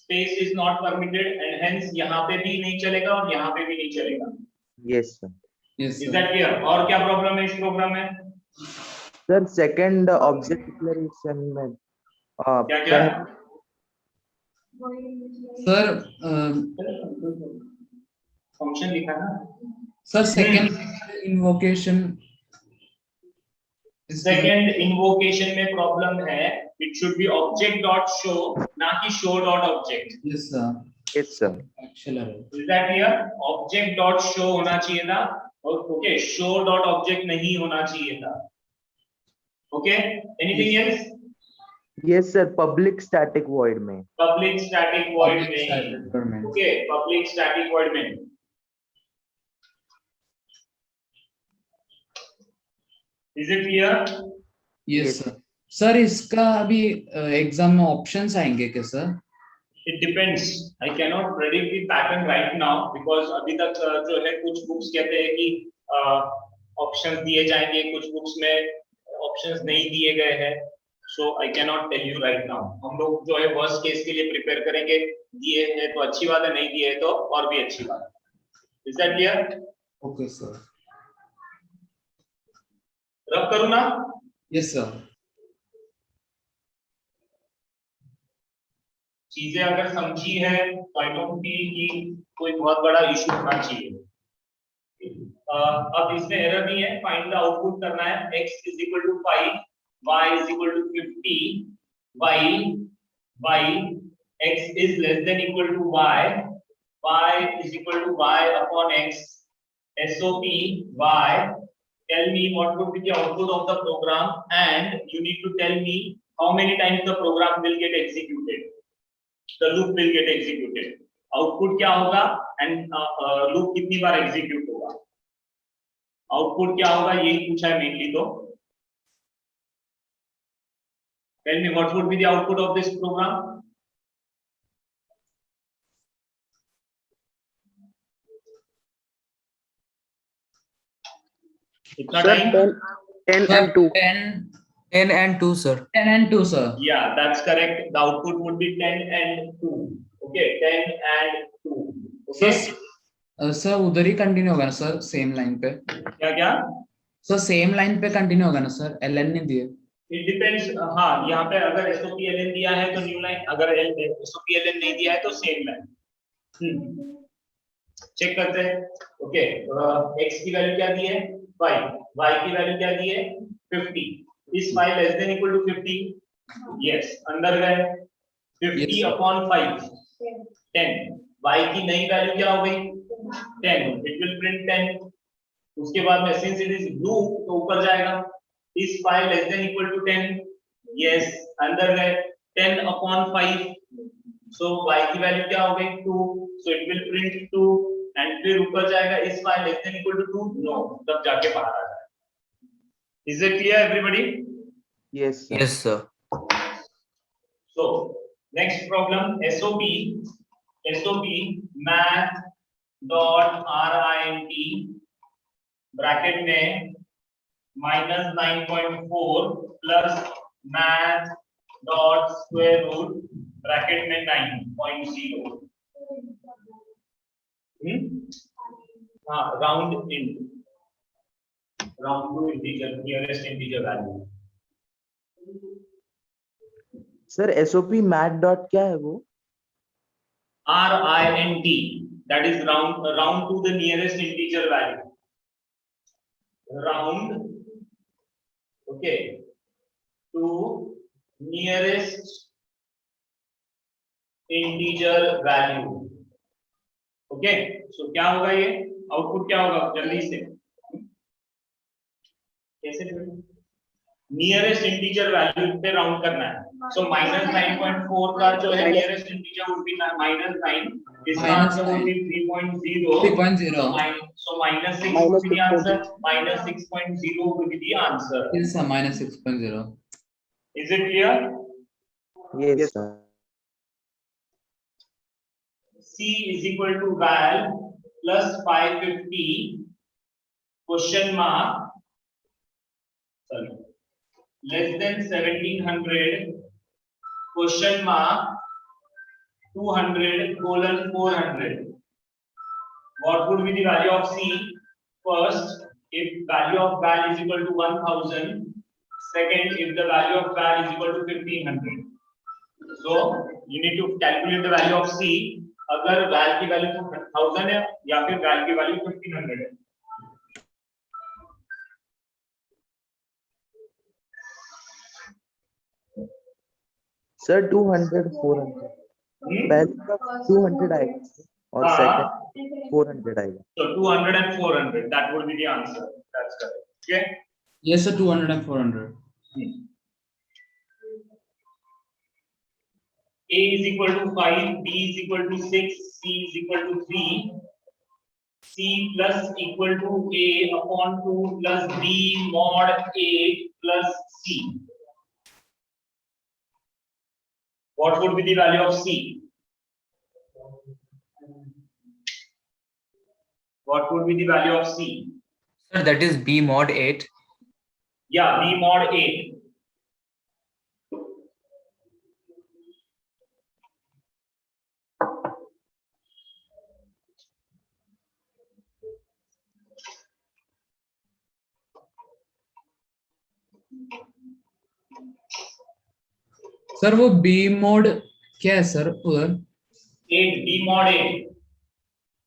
space is not permitted and hence यहाँ पे भी नहीं चलेगा और यहाँ पे भी नहीं चलेगा. yes, sir. Yes, is sir. That clear? और क्या प्रॉब्लम है इस प्रोग्राम में? Sir, second object declaration में क्या क्या? सर फंक्शन लिखा ना. Sir second invocation second invocation में प्रॉब्लम है, it should be object dot show ना कि show dot object. Yes sir. yes, sir. Actual error. Is that clear? Object dot show होना चाहिए था, ओके, शो डॉट ऑब्जेक्ट नहीं होना चाहिए था. Okay, anything else? yes, sir. Public static void में पब्लिक स्टैटिक वॉइड में. ओके, पब्लिक स्टैटिक वॉइड में. Is it clear? Yes sir. Sir इसका अभी एग्जाम में ऑप्शंस आएंगे क्या sir? It depends. I cannot predict the pattern right now because अभी तक जो है कुछ बुक्स कहते हैं कि ऑप्शंस दिए जाएंगे, कुछ बुक्स में ऑप्शंस नहीं दिए गए हैं. So I cannot tell you right now. हम लोग जो है वर्स्ट केस के लिए प्रिपेयर करेंगे. दिए हैं तो अच्छी बात है, नहीं दिए हैं तो और भी अच्छी बात है. Is that clear? Okay sir. रब करूँ ना? Yes sir. चीजें अगर समझी है तो आई डोंट फील कि कोई बहुत बड़ा इशू होना चाहिए. अब इसमें एरर नहीं है, फाइंड द आउटपुट करना है. x is equal to 5, y is equal to 50, y x is less than equal to y is equal to y upon x, SOP y. Tell me what would be the output of the program and you need to tell me how many times the program will get executed. The loop will get executed. Output क्या होगा and loop कितनी बार execute होगा. Output क्या होगा यही पूछा है mainly. तो tell me what would be the output of this program. कितना sir, time? 10 and 2 10 and 2 sir. 10 and 2 sir. Yeah, that's correct. The output would be 10 and 2. Okay, 10 and 2. Okay. Sir उधर ही continue होगा ना sir, same line पे? क्या क्या? Sir same line पे continue होगा ना सर? ln नहीं दिए. It depends. हाँ, यहाँ पे अगर SOPLN दिया है तो न्यू लाइन, अगर SOPLN नहीं दिया है तो सेम लाइन. चेक करते हैं. ओके, x की वैल्यू क्या दी है? 5. y की वैल्यू क्या दी है? 50. Is 5 less than equal to 50? Yes अंदर गए 50 Yes, sir. अपॉन 5 10 y की नई वैल्यू क्या हो गई 10 इट विल प्रिंट 10 उसके बाद में सिंस इट इज ब्लू तो ऊपर जाएगा इस 5 less than equal to 10 yes अंदर गए 10 अपॉन 5 सो y की वैल्यू क्या हो गई 2 so it will print 2 and फिर ऊपर जाएगा इस 5 less than equal to 2 no तब जाके बाहर आ जाएगा is it clear everybody Yes, sir. Yes, sir. So next problem SOP math dot RINT bracket में -9.4 plus math dot square root bracket में 9.0 हाँ round to integer nearest integer value sir SOP math dot क्या है वो? RINT that is round to the nearest integer value round okay to nearest integer value okay so क्या होगा ये output क्या होगा जल्दी से कैसे नियरेस्ट इंटीजर वैल्यू पे राउंड करना है सो -9.4 का जो है नियरेस्ट इंटीजर वुड बी -9 इसका answer would be 3.0 3.0. so -6 would be the answer -6.0 would be the answer Yes, sir. -6.0. is it clear Yes, sir. C is equal to val plus 550 question mark sorry less than 1700 question mark 200 colon 400 what would be the value of C first if value of val is equal to 1000 second if the value of val is equal to 1500 so you need to calculate the value of C अगर val की value 1000 है या फिर val की value 1500 है sir 200 400 पहले का 200 आएगा और सेकंड 400 आएगा So 200 and 400, that would be the answer. That's correct. Okay. Yes, sir. 200 and 400. A is equal to 5, B is equal to 6, C is equal to 3, C plus equal to A upon 2 plus B mod A plus C. What would be the value of C? What would be the value of C? Sir, that is B mod 8. Yeah, B mod 8. Sir वो B mode क्या है sir उधर? 8, B mod 8.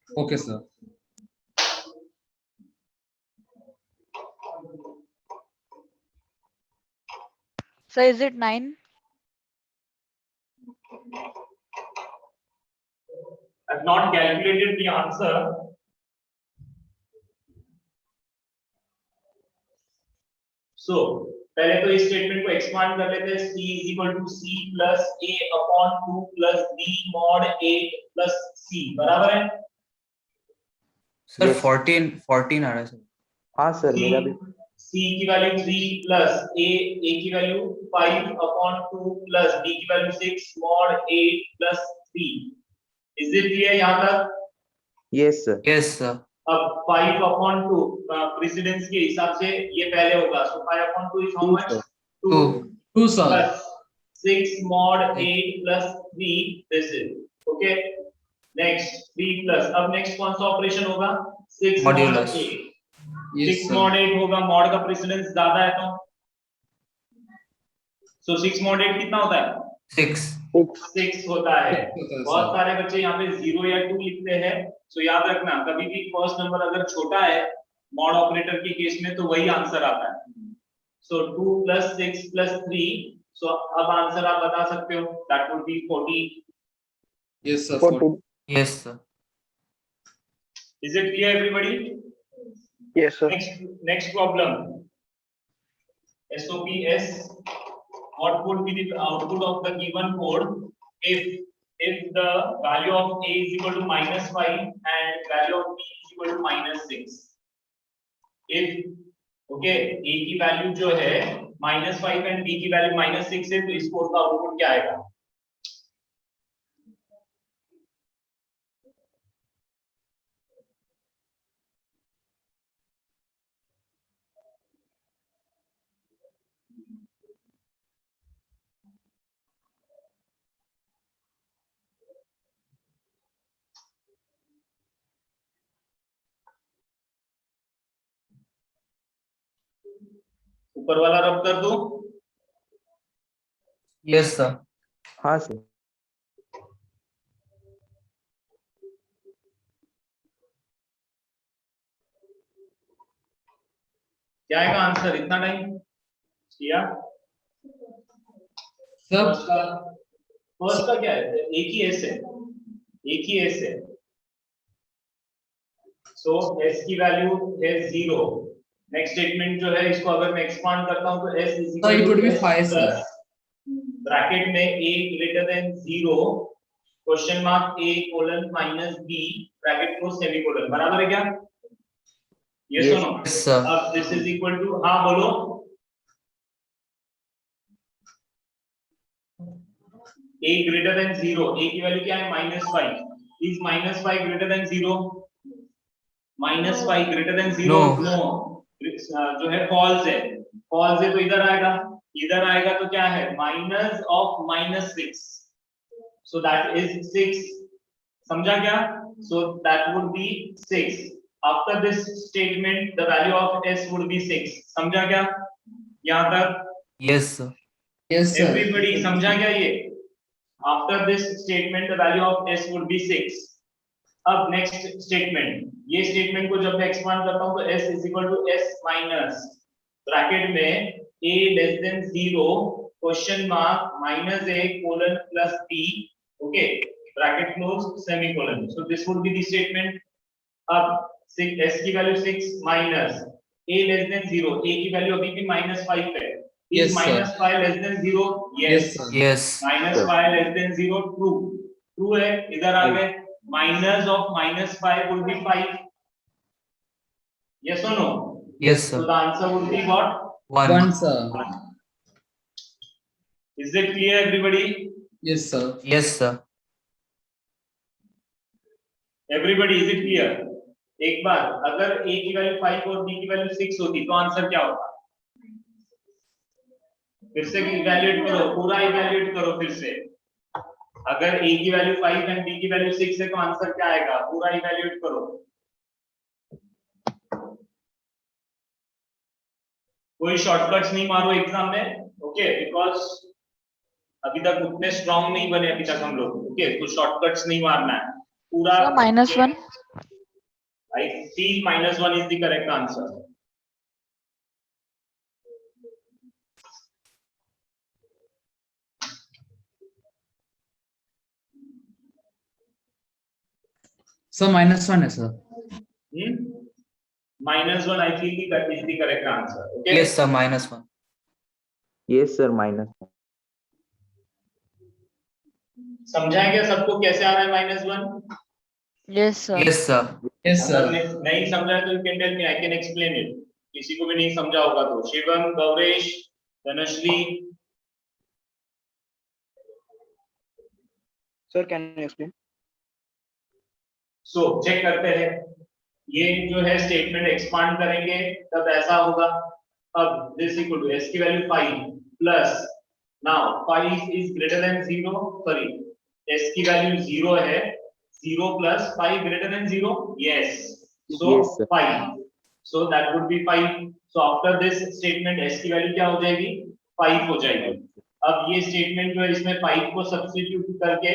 Okay sir. So is it 9? I've not calculated the answer. So पहले तो इस statement को expand कर लेते हैं C is equal to C plus A upon 2 plus B mod 8 plus C बराबर है Sir, Yes. 14 आ रहा है sir. हाँ सर मेरा भी C की वैल्यू 3 plus A की वैल्यू 5 upon 2 plus B की वैल्यू 6 mod 8 plus 3 is it clear यहाँ तक यस सर Yes, sir. अब 5 upon 2 प्रेसिडेंस के हिसाब से ये पहले होगा so 5 upon 2 is how much 2 2 sir. plus 6 mod 8 plus 3 this is okay next 3 plus अब next कौन सा ऑपरेशन होगा 6 mod Modulus. 8 Yes 6 sir. mod 8 होगा mod का प्रेसिडेंस ज्यादा है तो so 6 mod 8 कितना होता है 6. 6 होता है बहुत सारे बच्चे यहाँ पे 0 या 2 लिखते हैं सो याद रखना कभी भी फर्स्ट नंबर अगर छोटा है मॉड ऑपरेटर के केस में तो वही आंसर आता है सो 2 plus 6 plus 3 सो अब आंसर आप बता सकते हो, that would B 40. Yes, sir. 40. Yes, sir. Is it clear, everybody? Yes, sir. Next problem. SOPS. What would be the output of the given code if the value of A is equal to -5 and value of B is equal to -6? If okay, A की value जो है -5 and B की वैल्यू -6 है, तो इस code का output क्या आएगा? ऊपर वाला रब कर दो. Yes, sir. हाँ सर. क्या आएगा आंसर? इतना टाइम किया. Sir, फर्स्ट का क्या है? एक ही एस है, एक ही एस है. सो एस की वैल्यू है 0. नेक्स्ट स्टेटमेंट जो है, इसको अगर मैं एक्सपांड करता हूं तो s is So it would be 5, sir. Bracket में a greater than 0 question mark a colon minus b bracket close semicolon. बराबर है क्या? Yes Yes. और नो? Yes, sir. अब दिस इज इक्वल टू, हाँ बोलो. a ग्रेटर देन 0, a की वैल्यू क्या है? -5. Is -5 greater than 0? -5 greater than 0? No. No. जो है फॉल्स है. फॉल्स है तो इधर आएगा. इधर आएगा तो क्या है? Minus of -6. So that is 6. समझा क्या? सो that would B 6. After this statement the value of s would be 6. समझा क्या यहां तक? Yes, sir. yes, sir. Everybody समझा क्या ये? After this statement the value of s would be 6. अब नेक्स्ट स्टेटमेंट, ये स्टेटमेंट को जब मैं एक्सपांड करता हूं तो s is equal to s minus bracket में a less than 0 question mark -a colon plus b, okay, bracket close semicolon. So this would be the statement. अब s की वैल्यू 6 minus a less than 0, a की वैल्यू अभी भी -5 है. Yes, Is sir. -5 less than 0? Yes, sir. Yes. -5 less than 0 true. True है. इधर आ गए. Minus of -5 would be 5. Yes or no? Yes, So sir. the answer would be what? 1. 1, sir. Is it clear, everybody? Yes, sir. Yes, sir. Everybody, is it clear? एक बार अगर a की value 5 और b की वैल्यू 6 होती तो answer क्या होता? फिर से इवैल्यूएट करो, पूरा इवैल्यूएट करो फिर से. अगर a की वैल्यू 5 एंड b की वैल्यू 6 है तो आंसर क्या आएगा? पूरा इवैल्यूएट करो. कोई शॉर्टकट्स नहीं मारो एग्जाम में, ओके, बिकॉज अभी तक उतने स्ट्रांग नहीं बने अभी तक हम लोग, ओके. तो शॉर्टकट्स नहीं मारना है पूरा. So -1. I feel -1 is the correct answer. So -1 है, sir. -1 I feel is the correct answer. Okay. Yes, sir. -1. Yes sir. -1. समझा है क्या सबको कैसे आ रहा है -1? Yes, sir. Yes, sir. Yes, sir. अगर नहीं समझा है तो you can tell me, I can explain it. किसी को भी नहीं समझा होगा तो Shivam, Gauresh, Dhanashree. Sir, can you explain? So check करते हैं. ये जो है स्टेटमेंट एक्सपांड करेंगे तब ऐसा होगा. अब दिस इक्वल टू s की value 5 plus now 5 is greater than 0, sorry s की वैल्यू 0 है, 0 plus 5 greater than 0. Yes. So Yes, sir. 5. So that would B 5. So after this statement s की वैल्यू क्या हो जाएगी? 5 हो जाएगी. अब ये स्टेटमेंट जो है इसमें 5 को सब्स्टिट्यूट करके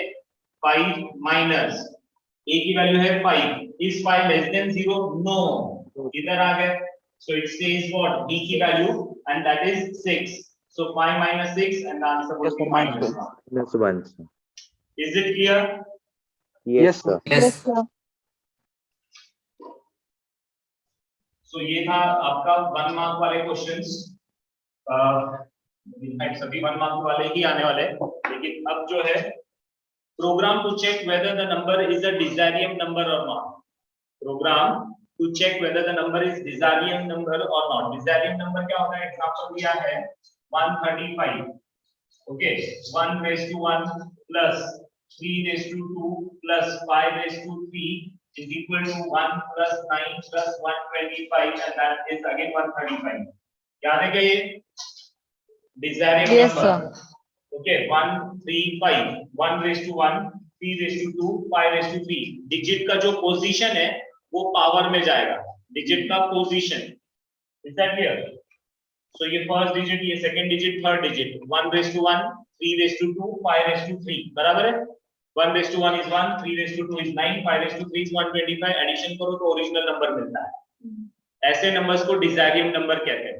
5 माइनस a की वैल्यू है 5. Is 5 less than 0? नो. इधर आ गए. So it says what? b की value and that is 6. So 5 minus 6 and the answer would Yes, be sir, minus minus 2. 1. Minus 1, sir. Is it clear? Yes, Yes, sir. sir. Yes. sir. So ये था आपका 1 mark वाले questions. सभी 1 mark वाले ही आने वाले हैं, लेकिन अब जो है program to check whether the number is a Desarium number or not. Program to check whether the number is Desarium number or not. Desarium number क्या होता है? एग्जांपल दिया है 135. Okay, 1 raised to 1 plus 3 raised to 2 plus 5 raised to 3 is equal to 1 plus 9 plus 125 and that is again 135. याद है क्या ये? Desarium Yes, number. sir. Okay, 1, 3, 5, 1 raised to 1, 3 raised to 2, 5 raised to 3. Digit का जो position है वो power में जाएगा, डिजिट का position. Is that clear? So ये फर्स्ट डिजिट, ये second digit, third digit, 1 raised to 1, 3 raised to 2, 5 raised to 3, बराबर है? 1 raised to 1 is 1, 3 raised to 2 is 9, 5 raised to 3 is 125, addition करो तो ओरिजिनल नंबर मिलता है। ऐसे नंबर्स को डिजायरियम नंबर कहते हैं।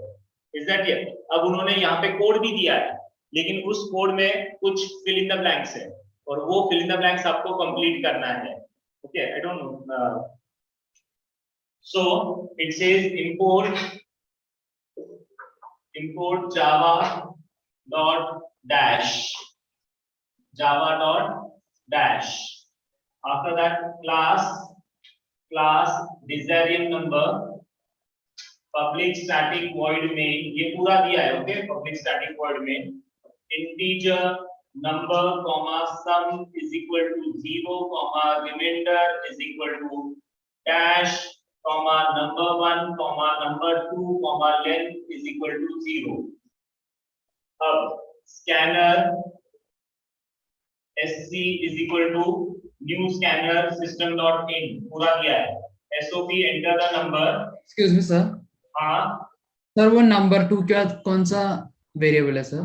Is that clear? अब उन्होंने यहाँ पे कोड भी दिया है, लेकिन उस कोड में कुछ फिल इन द ब्लैंक्स है और वो फिल इन द ब्लैंक्स आपको कंप्लीट करना है। Okay, I don't know. So it says import java dot dash after that class Desarium number public static void में ये पूरा दिया है। ओके, public static void में integer number comma sum is equal to 0 comma remainder is equal to dash comma number 1 comma number 2 comma length is equal to 0. अब scanner sc is equal to new scanner system dot in पूरा दिया है। sop enter the number। Excuse me sir, हाँ, sir वो number 2 क्या कौन सा variable है sir?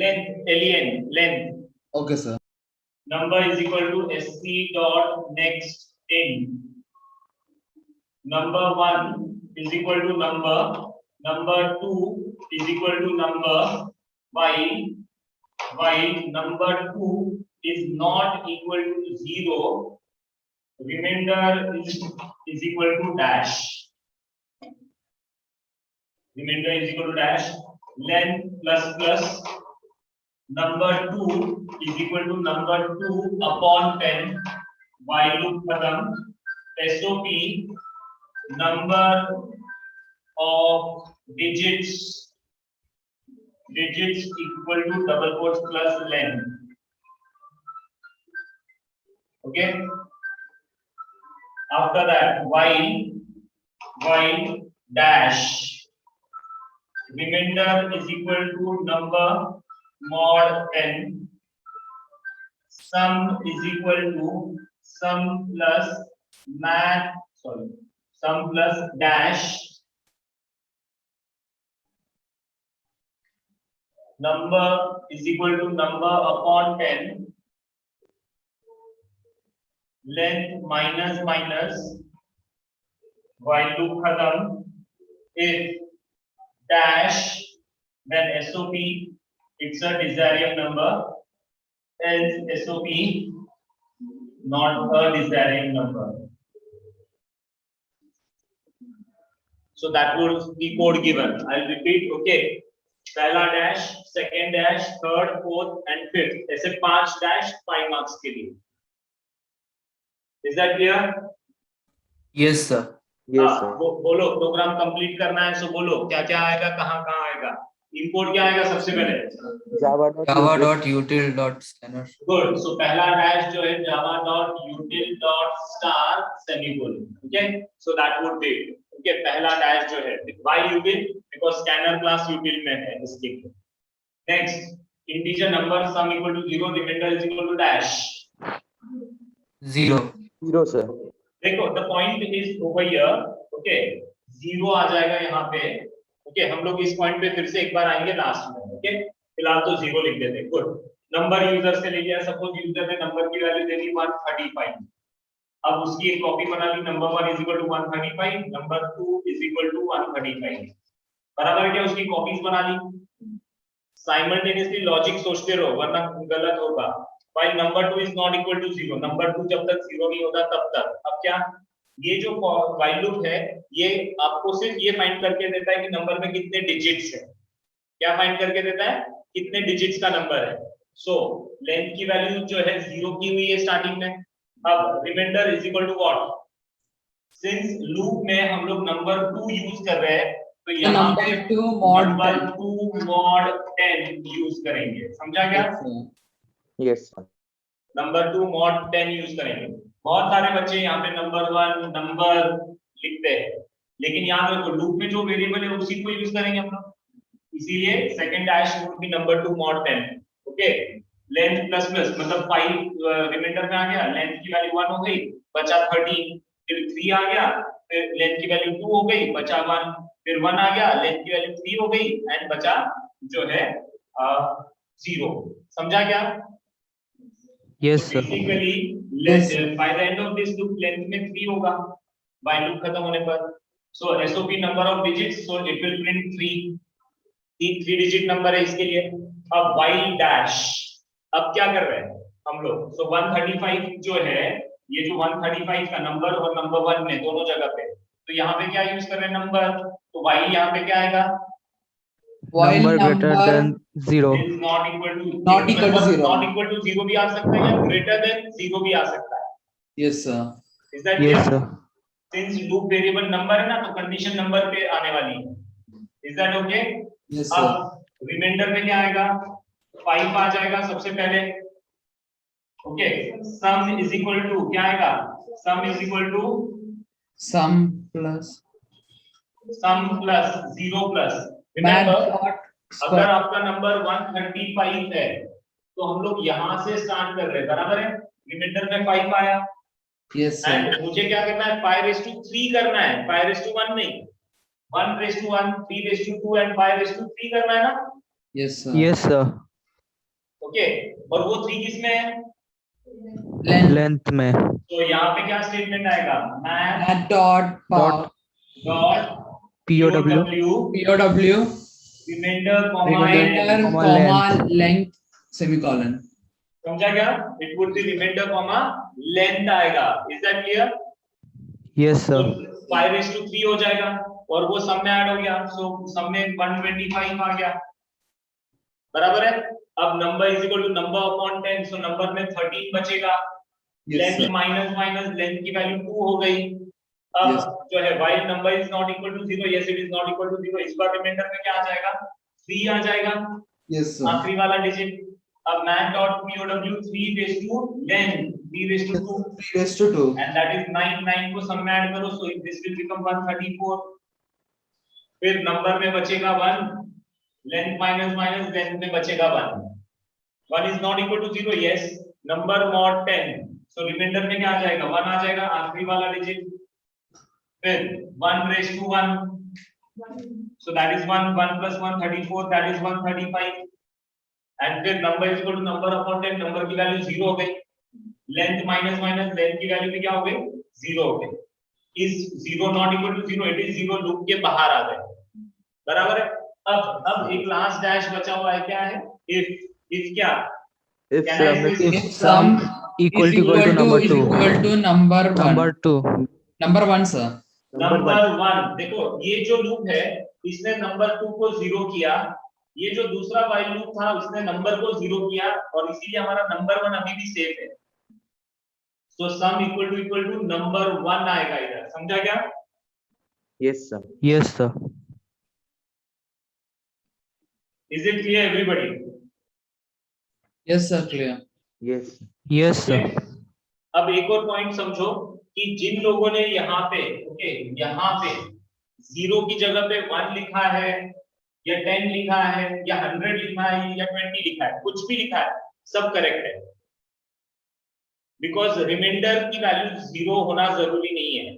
length length okay sir. number is equal to sc dot next in number 1 is equal to number 2 is equal to number while number 2 is not equal to 0 remainder is equal to dash remainder is equal to dash length plus number 2 is equal to number 2 upon 10 while loop khatam sop number of digits equal to double quotes plus length। okay, after that while dash remainder is equal to number mod 10 sum is equal to sum plus dash number is equal to number upon 10 length minus while loop khatam if dash then sop it's a Desarium number else sop not a Desarium number। so that was the code given। I'll repeat। okay, पहला dash, second dash, third, fourth and fifth, ऐसे 5 dash 5 marks के लिए। Is that clear? Yes, sir. Yes, sir. बोलो, programme complete करना है, सो बोलो क्या क्या आएगा, कहाँ कहाँ आएगा। इंपोर्ट क्या आएगा सबसे पहले? java.util.scanner. गुड। सो पहला डैश जो है java.util.star semicolon. Okay, so that would be okay, पहला डैश जो है why util because scanner class util में है इसके। Next integer number sum equal to 0 remainder is equal to dash 0. 0, sir. देखो the point is over here. Okay, 0 आ जाएगा यहाँ पे। ओके, हम लोग इस पॉइंट पे फिर से एक बार आएंगे लास्ट में। ओके, फिलहाल तो 0 लिख देते। गुड। नंबर यूजर से ले लिया, सपोज यूजर ने नंबर की वैल्यू दे दी 135। अब उसकी एक कॉपी बना ली, number 1 is equal to 135, number 2 is equal to 135। बराबर है क्या? उसकी कॉपीज बना ली, साइमल्टेनियसली लॉजिक सोचते रहो वरना गलत होगा। while number 2 is not equal to 0, number 2 जब तक 0 नहीं होता तब तक। अब क्या, ये जो while लूप है ये आपको सिर्फ ये फाइंड करके देता है कि नंबर में कितने डिजिट्स है। क्या फाइंड करके देता है? कितने डिजिट्स का नंबर है। सो लेंथ की वैल्यू जो है 0 की हुई है स्टार्टिंग में। अब remainder is equal to what? Since loop में हम लोग नंबर 2 यूज कर रहे हैं तो यहाँ पे number 2 mod number 10 2 mod 10 use करेंगे। समझा क्या? Yes sir. Number 2 mod 10 use करेंगे। बहुत सारे बच्चे यहाँ पे नंबर 1 नंबर लिखते हैं, लेकिन यहाँ देखो लूप में जो वेरिएबल है उसी को यूज करेंगे हम लोग, इसीलिए second dash would be number 2 mod 10। Okay, length plus plus मतलब 5 रिमाइंडर में आ गया, लेंथ की वैल्यू 1 हो गई, बचा 13, फिर 3 आ गया, फिर लेंथ की वैल्यू 2 हो गई, बचा 1, फिर 1 आ गया, लेंथ की वैल्यू 3 हो गई एंड बचा जो है 0। समझा क्या? Yes sir. Basically length by the end of this loop length में 3 होगा व्हाइल लूप खत्म होने पर। So SOP number of digits, so it will print 3 digit number है इसके लिए। अब व्हाइल डैश, अब क्या कर रहे हैं हम लोग? सो 135 जो है, ये जो 135 का नंबर और नंबर 1 में दोनों जगह पे, तो यहाँ पे क्या यूज कर रहे हैं नंबर, तो व्हाइल यहाँ पे क्या आएगा? while Number greater number than 0. is not equal to Not equal to 0. not equal to 0 भी आ सकता है या greater than 0 भी आ सकता है। yes sir Is that Yes clear? sir. Since loop variable number है ना तो कंडीशन नंबर पे आने वाली है। Is that okay? yes sir अब रिमाइंडर में क्या आएगा? 5 आ जाएगा सबसे पहले। Okay, sum is equal to क्या आएगा? Sum is equal to sum plus sum plus 0 plus. math remember dot अगर square आपका नंबर 135 है तो हम लोग यहाँ से स्टार्ट कर रहे हैं, बराबर है? रिमाइंडर में 5 आया yes sir एंड मुझे क्या करना है? 5/3 करना है, 5/1 नहीं, 1/1, 3/2 एंड 5/3 करना है ना। yes sir Yes sir. Okay, और वो 3 किस में है? length Length में तो यहाँ पे क्या स्टेटमेंट आएगा? Math math dot power dot POW POW remainder remainder comma comma length semicolon समझा क्या? It would be remainder comma length आएगा। Is that clear? Yes तो sir. 5/3 हो जाएगा और वो सम में ऐड हो गया, सो सम में 125 आ गया, बराबर है? अब number is equal to number upon 10, so number में 13 बचेगा। yes length sir minus minus length की वैल्यू 2 हो गई। अब Yes. जो है while number is not equal to 0, yes it is not equal to 0, इस बार रिमाइंडर में क्या आ जाएगा? 3 आ जाएगा, yes sir आखिरी वाला डिजिट। अब math dot pow 3 raised to length 3 raised to 2 3 raised to 2 and that is 9 9 को सम में ऐड करो, so this will become 134। फिर नंबर में बचेगा 1, लेंथ माइनस माइनस लेंथ में बचेगा 1, 1 is not equal to 0, yes, number mod 10, so रिमाइंडर में क्या आ जाएगा? 1 आ जाएगा, आखिरी वाला डिजिट। फिर 1 raised to 1, so that is 1, 1 plus 1 34, that is 135 and फिर number is equal to number upon 10, number की वैल्यू 0 हो गई, लेंथ माइनस माइनस लेंथ की वैल्यू भी क्या हो गई? 0 हो गई। Is 0 not equal to 0, it is 0 loop के बाहर आ गए, बराबर है? अब एक लास्ट डैश बचा हुआ है, क्या है? इफ क्या? If Can I sum say if sum Equal is to number is 2. equal to number 1 Number 2. number 1 sir number 1, देखो ये जो लूप है इसने नंबर 2 को 0 किया, ये जो दूसरा while लूप था उसने नंबर को 0 किया और इसीलिए हमारा नंबर 1 अभी भी सेफ है। सो सम इक्वल टू नंबर 1 आएगा इधर, समझा क्या? yes sir. Yes sir. Is it clear everybody? yes sir clear Yes. Yes sir. अब एक और पॉइंट समझो कि जिन लोगों ने यहाँ पे ओके यहाँ पे 0 की जगह पे 1 लिखा है या 10 लिखा है या 100 लिखा है या 20 लिखा है, कुछ भी लिखा है, सब करेक्ट है, बिकॉज रिमाइंडर की वैल्यू 0 होना जरूरी नहीं है।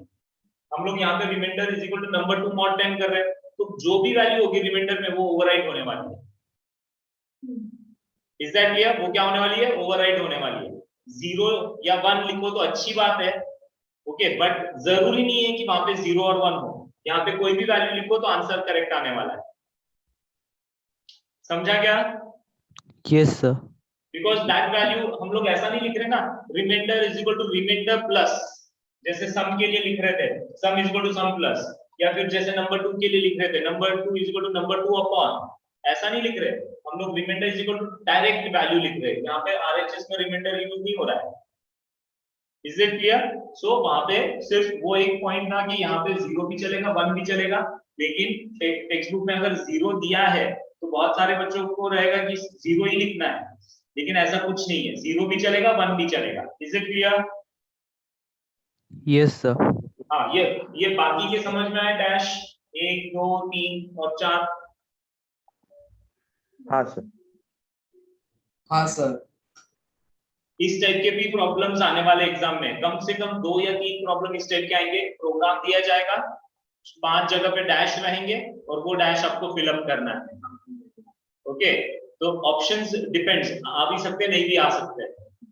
हम लोग यहाँ पे remainder is equal to number 2 mod 10 कर रहे हैं, तो जो भी वैल्यू होगी रिमाइंडर में वो ओवरराइड होने वाली है। Is that clear? वो क्या होने वाली है? ओवरराइड होने वाली है। 0 या 1 लिखो तो अच्छी बात है, ओके, बट जरूरी नहीं है कि वहां पे 0 और 1 हो। यहाँ पे कोई भी वैल्यू लिखो तो आंसर करेक्ट आने वाला है। समझा क्या? Yes sir. Because that value हम लोग ऐसा नहीं लिख रहे ना, remainder is equal to remainder plus, जैसे सम के लिए लिख रहे थे sum is equal to sum plus, या फिर जैसे नंबर 2 के लिए लिख रहे थे number 2 is equal to number 2 अपॉन, ऐसा नहीं लिख रहे हम लोग। Remainder is equal to direct value लिख रहे हैं, यहाँ पे आरएचएस में रिमाइंडर यूज नहीं हो रहा है। Is it clear? सो वहां पे सिर्फ वो एक पॉइंट था कि यहाँ पे 0 भी चलेगा 1 भी चलेगा, लेकिन टेक्स्ट बुक में अगर 0 दिया है तो बहुत सारे बच्चों को रहेगा कि 0 ही लिखना है, लेकिन ऐसा कुछ नहीं है, 0 भी चलेगा 1 भी चलेगा। Is it clear? Yes sir. हाँ, ये बाकी के समझ में आए? डैश 1 2 3 और 4। हाँ सर। हाँ सर। इस टाइप के भी प्रॉब्लम्स आने वाले एग्जाम में, कम से कम 2 या 3 प्रॉब्लम इस टाइप के आएंगे। प्रोग्राम दिया जाएगा, 5 जगह पे डैश रहेंगे और वो डैश आपको फिलअप करना है। ओके, तो ऑप्शंस डिपेंड्स, आ भी सकते नहीं भी आ सकते,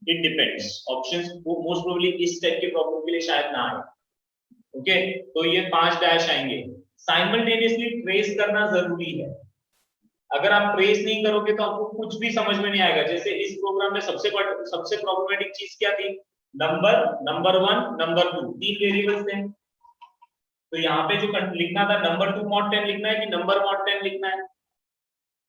it depends. Options most probably इस टाइप के प्रॉब्लम के लिए शायद ना आए। ओके, तो ये 5 डैश आएंगे। साइमल्टेनियसली ट्रेस करना जरूरी है, अगर आप ट्रेस नहीं करोगे तो आपको कुछ भी समझ में नहीं आएगा। जैसे इस प्रोग्राम में सबसे प्रॉब्लमेटिक चीज क्या थी? नंबर 1 नंबर 2 3 वेरिएबल्स थे, तो यहाँ पे जो लिखना था नंबर 2 mod 10 लिखना है कि नंबर mod 10 लिखना है।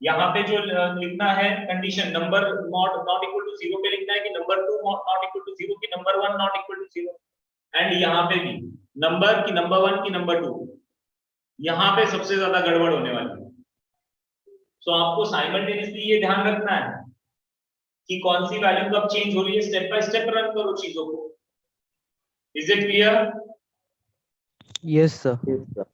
यहाँ पे जो लिखना है condition number mod not equal to 0 पे लिखना है कि नंबर 2 नॉट इक्वल टू 0 की number 1 not equal to 0। And यहाँ पे भी नंबर की नंबर 1 की नंबर 2, यहाँ पे सबसे ज्यादा गड़बड़ होने वाली है। सो आपको साइमल्टेनियसली ये ध्यान रखना है कि कौन सी वैल्यू कब चेंज हो रही है, स्टेप बाय स्टेप रन करो चीजों को। Is it clear? Yes sir.